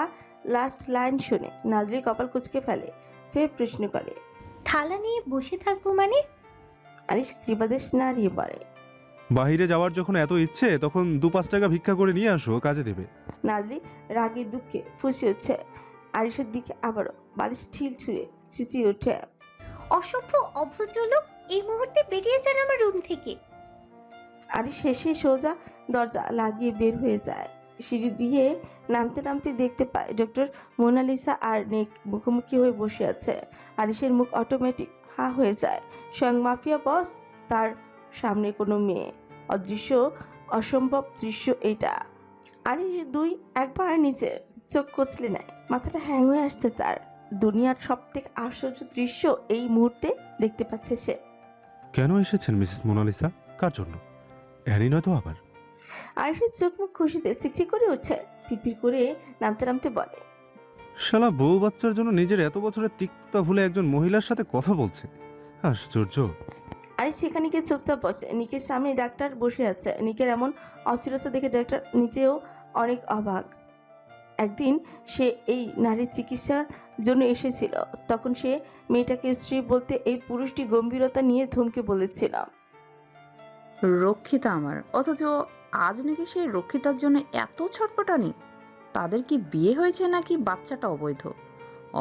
লাস্ট লাইন শুনে নাজলি কপাল কুঁচকে ফেলে, ফের প্রশ্ন করে, থালা নিয়ে বসে থাকবো মানে? আরিশ কৃপাদেশ নাড়িয়ে বলে। বাহিরে যাওয়ার যখন এত ইচ্ছে তখন 2-5 টাকা ভিক্ষা করে নিয়ে আসো, কাজে দেবে। নাজলি রাগে দুঃখে ফুঁসে উঠছে। আরিশের দিকে আবারও বালিশ ঠিল ছুঁড়ে চিচিয়ে ওঠে। অসভ্য অভদ্রলোক, এই মুহূর্তে বেরিয়ে যান আমার রুম থেকে। আরিশ শেষে সোজা দরজা লাগিয়ে বের হয়ে যায়। সিঁড়ি দিয়ে নামতে নামতে দেখতে পায় ডক্টর মোনালিসা আর নিক মুখোমুখি হয়ে বসে আছে। আরিশের মুখ অটোমেটিক হা হয়ে যায়। স্বয়ং মাফিয়া বস, তার সামনে কোনো মেয়ে। অদৃশ্য অসম্ভব দৃশ্য এটা। আরিশ একবার নিজের চোখ কচলে নেয়, মাথাটা হ্যাং হয়ে আসছে তার। দুনিয়ার সব থেকে আশ্চর্য দৃশ্য এই মুহূর্তে দেখতে পাচ্ছে সে। কেন এসেছেন মিসেস মোনালিসা? কার জন্য? অ্যানি নয় তো আবার? আরিশের চোখ মুখ খুশিতে চিকচিক করে উঠছে। পিপির করে নামতে নামতে বলে, শালা বউ বাচ্চার জন্য নিজের এত বছরের তিক্ততা ভুলে একজন মহিলার সাথে কথা বলছে, আশ্চর্য। আরিশ সেখানে গিয়ে চুপচাপ বসে। নিকের সামনে ডাক্তার বসে আছে। নিকের এমন অস্থিরতা দেখে ডাক্তার নিজেও অনেক অবাক। একদিন সে এই নারীর চিকিৎসার জন্য এসেছিল, তখন সে মেয়েটাকে স্ত্রী বলতে এই পুরুষটি গম্ভীরতা নিয়ে ধমকে বলেছিল। রক্ষিতা আমার, অথচ আজ নাকি সেই রক্ষিতার জন্য এত ছটপটানি। তাদের কি বিয়ে হয়েছে নাকি বাচ্চাটা অবৈধ?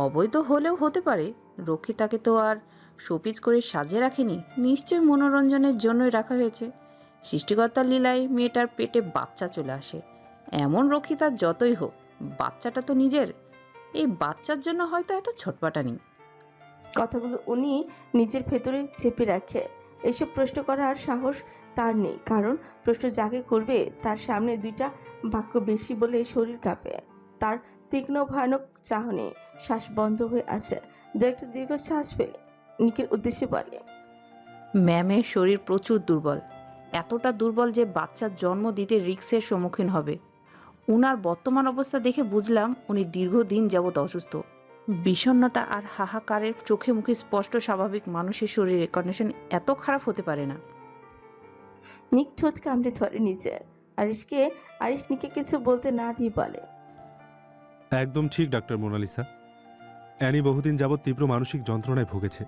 অবৈধ হলেও হতে পারে, রক্ষিতাকে তো আর শোপিজ করে সাজিয়ে রাখেনি, নিশ্চয়ই মনোরঞ্জনের জন্যই রাখা হয়েছে। সৃষ্টিকর্তার লীলায় মেয়েটার পেটে বাচ্চা চলে আসে। এমন রক্ষিতার যতই হোক, বাচ্চাটা তো নিজের। এই বাচ্চার জন্য হয়তো এত ছটপটানি। কথাগুলো উনি নিজের ভেতরে চেপে রাখে। এইসব প্রশ্ন করার সাহস তার নেই, কারণ প্রশ্ন যাকে করবে তার সামনে দুইটা বাক্য বেশি বলে শরীর কাঁপে। তার তীক্ষ্ণ ভয়ানক চাহনি, শ্বাস বন্ধ হয়ে আছে। ডাক্তার দীর্ঘ শ্বাস ফেলে নিকের উদ্দেশ্যে বলে, ম্যামের শরীর প্রচুর দুর্বল, এতটা দুর্বল যে বাচ্চার জন্ম দিতে রিস্কের সম্মুখীন হবে। উনার বর্তমান অবস্থা দেখে বুঝলাম উনি দীর্ঘদিন যাবৎ অসুস্থ। বিষণ্ণতা আর হাহাকারের চোখে মুখে স্পষ্ট স্বাভাবিক মানুষের শরীরে কন্ডিশন এত খারাপ হতে পারে না। নিক ঠোঁট কামড়ে ধরে নিজের। আরিশ নিকে কিছু বলতে না দিয়ে বলে, একদম ঠিক ডাক্তার মোনালিসা। অ্যানি বহুদিন যাবৎ তীব্র মানসিক যন্ত্রণায় ভুগেছে।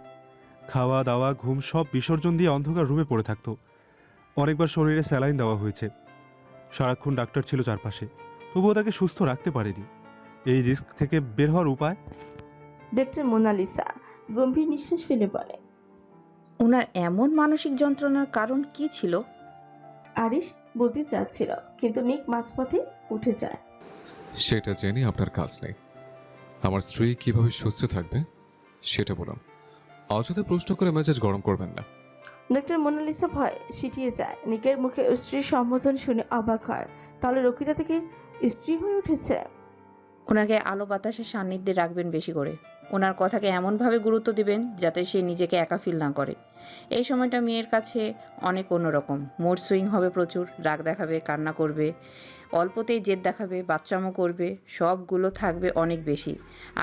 খাওয়া দাওয়া ঘুম সব বিসর্জন দিয়ে অন্ধকার রুমে পড়ে থাকতো। অনেকবার শরীরে স্যালাইন দেওয়া হয়েছে, সারাক্ষণ ডাক্তার ছিল চারপাশে, তবুও তাকে সুস্থ রাখতে পারেনি। এই রিস্ক থেকে বের হওয়ার উপায়? ডক্টর মোনালিসা গম্ভীর নিঃশ্বাস ফেলে বলে, ওনার এমন মানসিক যন্ত্রণার কারণ কি ছিল? আরিশ বলতে চাচ্ছিল, কিন্তু নিক মাঝপথে উঠে যায়। সেটা জেনে আপনার কাজ নেই। আমার স্ত্রী কিভাবে সুস্থ থাকবে সেটা বলুন। অযথা প্রশ্ন করে মেজাজ গরম করবেন না। ডক্টর মোনালিসা ভয় সিটিয়ে যায়। নিকের মুখে স্ত্রীর সম্বোধন শুনে অবাক হয়। তাহলে রক্ষিতা থেকে স্ত্রী হয়ে উঠেছে। ওনাকে আলো বাতাসের সান্নিধ্যে রাখবেন বেশি করে। ওনার কথাকে এমনভাবে গুরুত্ব দিবেন যাতে সে নিজেকে একা ফিল না করে। এই সময়টা মেয়ের কাছে অনেক অন্যরকম। মুড সুইং হবে প্রচুর, রাগ দেখাবে, কান্না করবে, অল্পতেই জেদ দেখাবে, বাচ্চামো করবে, সবগুলো থাকবে অনেক বেশি।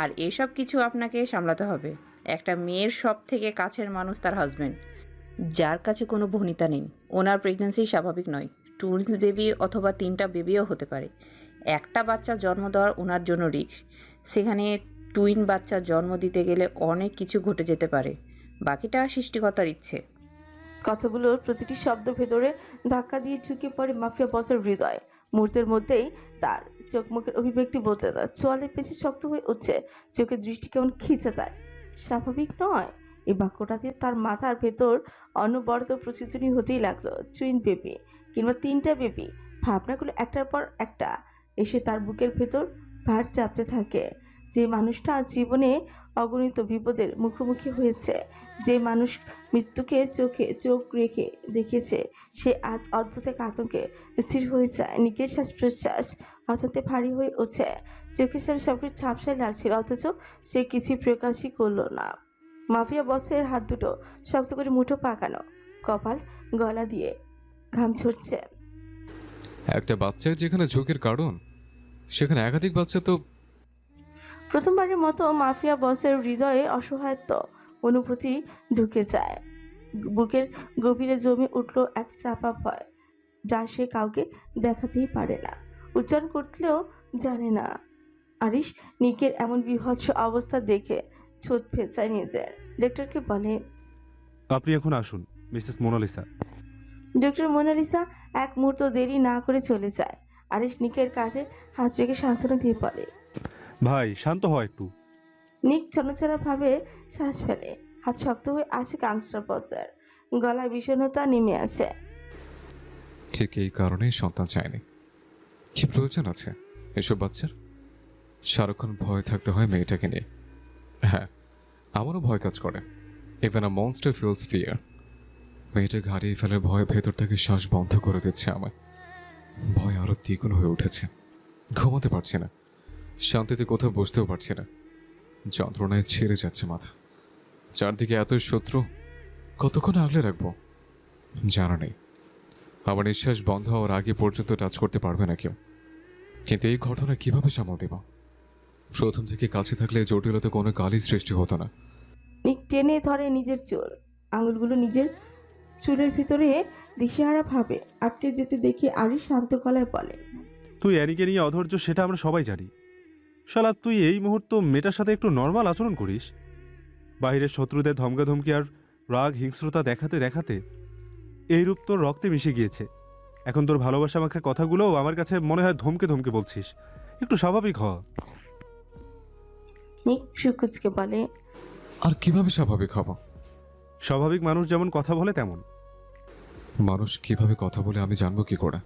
আর এসব কিছু আপনাকে সামলাতে হবে। একটা মেয়ের সব থেকে কাছের মানুষ তার হাজব্যান্ড, যার কাছে কোনো ভনিতা নেই। ওনার প্রেগন্যান্সি স্বাভাবিক নয়, টুইন্স বেবি অথবা 3টা বেবিও হতে পারে। একটা বাচ্চা জন্ম দেওয়ার ওনার জন্য রিস্ক, সেখানে টুইন বাচ্চা জন্ম দিতে গেলে অনেক কিছু ঘটে যেতে পারে। বাকিটা সৃষ্টিকর্তার ইচ্ছে। কথাগুলোর প্রতিটি শব্দ ভেতরে ধাক্কা দিয়ে ঢুকে পড়ে মাফিয়া বসের হৃদয়। মুহূর্তের মধ্যেই তার চোখ মুখের অভিব্যক্তি বলতে দেয়, চোয়ালের পেশি শক্ত হয়ে উঠছে, চোখের দৃষ্টি কেমন খিচে যায়। স্বাভাবিক নয়। এই বাক্যটা দিয়ে তার মাথার ভেতর অনবরত প্রতিধ্বনি হতেই লাগলো। টুইন বেবি কিংবা 3টা বেবি, ভাবনাগুলো একটার পর একটা এসে তার বুকের ভেতর ভার চাপতে থাকে। যে মানুষটা জীবনে অগণিত বিপদের মুখোমুখি হয়েছে, যে মানুষ মৃত্যুকে চোখে চোখ রেখে দেখেছে, সে আজ অদ্ভুত এক আতঙ্কে স্থির হয়ে যায়। নিকের শ্বাস প্রশ্বাস অজান্তে ভারী হয়ে ওঠে, চোখের সামনে সবকিছু ঝাপসায় লাগছিল, অথচ সে কিছুই প্রকাশই করলো না। মাফিয়া বসের হাত দুটো শক্ত করে মুঠো পাকানো, কপাল গলা দিয়ে ঘাম ঝরছে। একটা বাচ্চা যেখানে ঝোঁকের কারণ, সেখানে একাধিক বাচ্চা তো। প্রথমবারের মতো মাফিয়া বসের হৃদয়ে অসহায়ত্ব অনুভূতি ঢুকে যায়। বুকের গভীরে জমে উঠল এক চাপা ভয়, যা সে কাউকে দেখাতেই পারে না, উচ্চারণ করতেও জানে না। আরিশ নিকের এমন বিভৎস অবস্থা দেখে ছোট ফেঁচায় নিজের। ডক্টরকে বলে, আপনি এখন আসুন মিসেস মোনালিসা। ডক্টর মোনালিসা এক মুহূর্ত দেরি না করে চলে যায়। আরিশ নিকের কাঁধে হাত রেখে সান্ত্বনা দিয়ে বলে, ভাই শান্ত হয় একটু। নিক ছনছনা ভাবে শ্বাস ফেলে, হাত শক্ত হয়ে আসে গাংস্টার বসের, গলায় বিষণ্ণতা নেমে আসে। ঠিক এই কারণেই সন্তান চায়নি। কি প্রয়োজন আছে এসব বাচ্চার? সারাক্ষণ ভয় থাকতে হয় মেয়েটাকে নিয়ে। হ্যাঁ, আমারও ভয় কাজ করে। ইভেন আ মনস্টার ফিলস ফিয়ার। মেয়েটাকে হারিয়ে ফেলার ভয় ভেতর থেকে শ্বাস বন্ধ করে দিচ্ছে আমায়। ভয় আরো দ্বিগুণ হয়ে উঠেছে। ঘুমাতে পারছি না, শান্তিতে কোথাও বসতেও পারছি না। যন্ত্রণায় ছেড়ে যাচ্ছে মাথা। চারদিকে এত শত্রু, কতক্ষণ আগলে রাখবো জানা নেই। আমার নিঃশ্বাস বন্ধ হওয়ার আগে পর্যন্ত টাচ করতে পারবে না কেউ। কিন্তু এই ঘটনা কিভাবে সামাল দেব? প্রথম থেকে কাছে থাকলে জটিলতা কোনো কালই সৃষ্টি হতো না। নিক টেনে ধরে নিজের চুল, আঙুলগুলো নিজের চুলের ভিতরে দিশেহারা ভাবে আটকে যেতে দেখে আরিশ শান্ত গলায় বলে, তুই অ্যানিকে নিয়ে অধৈর্য সেটা আমরা সবাই জানি। শালা তুই এই মুহূর্ত মেয়েটার সাথে একটু নর্মাল আচরণ করিস। বাইরের শত্রুদের ধমকাধমকি আর রাগ হিংস্রতা দেখাতে দেখাতে এই রূপ তোর রক্তে মিশে গিয়েছে। এখন তোর ভালোবাসা মাখা কথাগুলো আমার কাছে মনে হয় ধমকে ধমকে বলছিস। একটু স্বাভাবিক হ। নিক সুকুচকে বলে, আর কিভাবে স্বাভাবিক হব? স্বাভাবিক মানুষ যেমন কথা বলে তেমন। মানুষ কিভাবে কথা বলে আমি জানবো কি করে?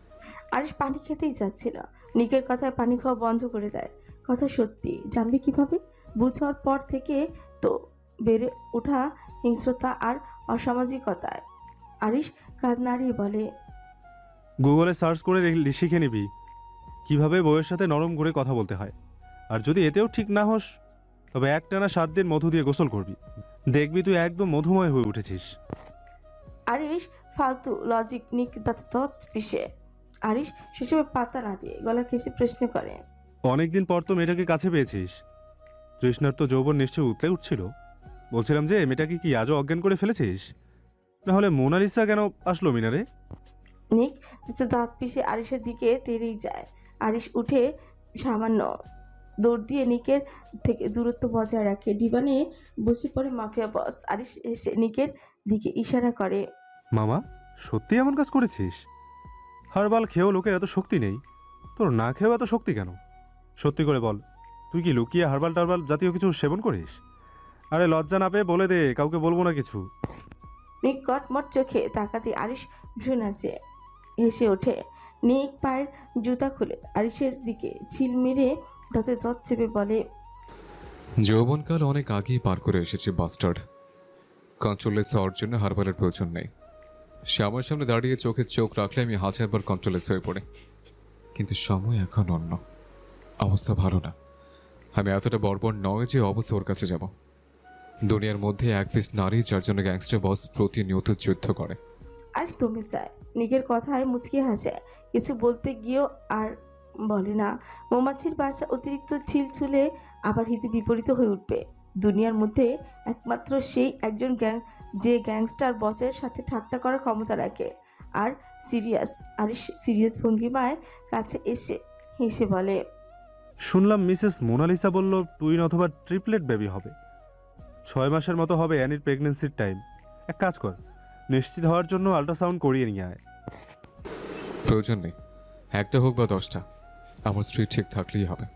আরিশ পানি খেতেই যাচ্ছিল, নিকের কথায় পানি খাওয়া বন্ধ করে দেয়। কথা সত্যি, জানবে কিভাবে? বুঝার পর থেকে তো বেড়ে ওঠা হিংস্রতা আর অসামাজিকতায়। আরিশ কাঁধ নাড়িয়ে বলে, গুগলে সার্চ করে শিখে নিবি কিভাবে বউয়ের সাথে নরম করে কথা বলতে হয়। আর যদি এতেও ঠিক না হোস তবে একটানা 7 দিন মধু দিয়ে গোসল করবি, দেখবি তুই একদম মধুময় হয়ে উঠেছিস। আরিশ ফালতু লজিক নিক দাঁত পিষে। আরিশ সেসবে পাতা না দিয়ে গলা কেসে প্রশ্ন করে, অনেকদিন পর তো মেয়েটাকে কাছে পেয়েছিস। তৃষ্ণার তো যৌবন নিশ্চয়ই উতলে উঠছিল। বলছিলাম যে মেয়েটাকে কি আজও অজ্ঞান করে ফেলেছিস? নাহলে মোনালিসা কেন আসলো মিনারে? নিক দাঁত পিষে আরিশের দিকে তেড়েই যায়। আরিশ উঠে সামান্য দৌড় দিয়ে নিকের থেকে দূরত্ব বজায় রাখে। ডিবানে বসে পড়ে মাফিয়া বস। আরিশ এসে নিকের দিকে ইশারা করে, মামা সত্যি এমন কাজ করেছিস? হারবাল খেয়েও লোকের এত শক্তি নেই, তোর না খেয়েও এত শক্তি কেন? সত্যি করে বল, তুই কি লুকিয়ে হারবাল টারবাল জাতীয় কিছু সেবন করিস? আরে লজ্জা না পেয়ে বলে দে, কাউকে বলবো না কিছু। নিক কটমট চোখে তাকাতে আরিশ ভ্রু নাচে, হেসে ওঠে। নিক পায়ের জুতা খুলে আরিশের দিকে ঝিল মেরে দাঁতে দাঁত চেপে বলে, যৌবনকাল অনেক আগেই পার করে এসেছে বাস্টার্ড। কন্ট্রোলেস হওয়ার জন্য হারবালের প্রয়োজন নেই। সে আমার সামনে দাঁড়িয়ে চোখে চোখ রাখলে আমি 1000 বার কন্ট্রোলেস হয়ে পড়ে। কিন্তু সময় এখন অন্য, অবস্থা ভালো না। আমি এতটা বর্বর নয় যে অবশ্য ওর কাছে যাব। দুনিয়ার মধ্যে এক পিস নারী যার জন্য গ্যাংস্টার বস প্রতিনিয়ত যুদ্ধ করে। আর তুমি চায় নিকের কথায় মুচকি হাসে, কিছু বলতে গিয়েও আর বলে না। মৌমাছির বাসা অতিরিক্ত ছিল ছুলে আবার হিতে বিপরীত হয়ে উঠবে। দুনিয়ার মধ্যে একমাত্র সেই একজন যে গ্যাংস্টার বসের সাথে ঠাট্টা করার ক্ষমতা রাখে। আর সিরিয়াস ভঙ্গিমায় কাছে এসে হেসে বলে, শুনলাম মিসেস মোনালিসা বলল টুইন অথবা ট্রিপলেট বেবি হবে। 6 মাসের মতো হবে অ্যানির প্রেগনেন্সির টাইম। এক কাজ কর, নিশ্চিত হওয়ার জন্য আল্ট্রাসাউন্ড করিয়ে নিয়ে আয়। প্রয়োজন নেই, একটা হোক বা 10টা, আমার স্ত্রী ঠিক থাকলেই হবে।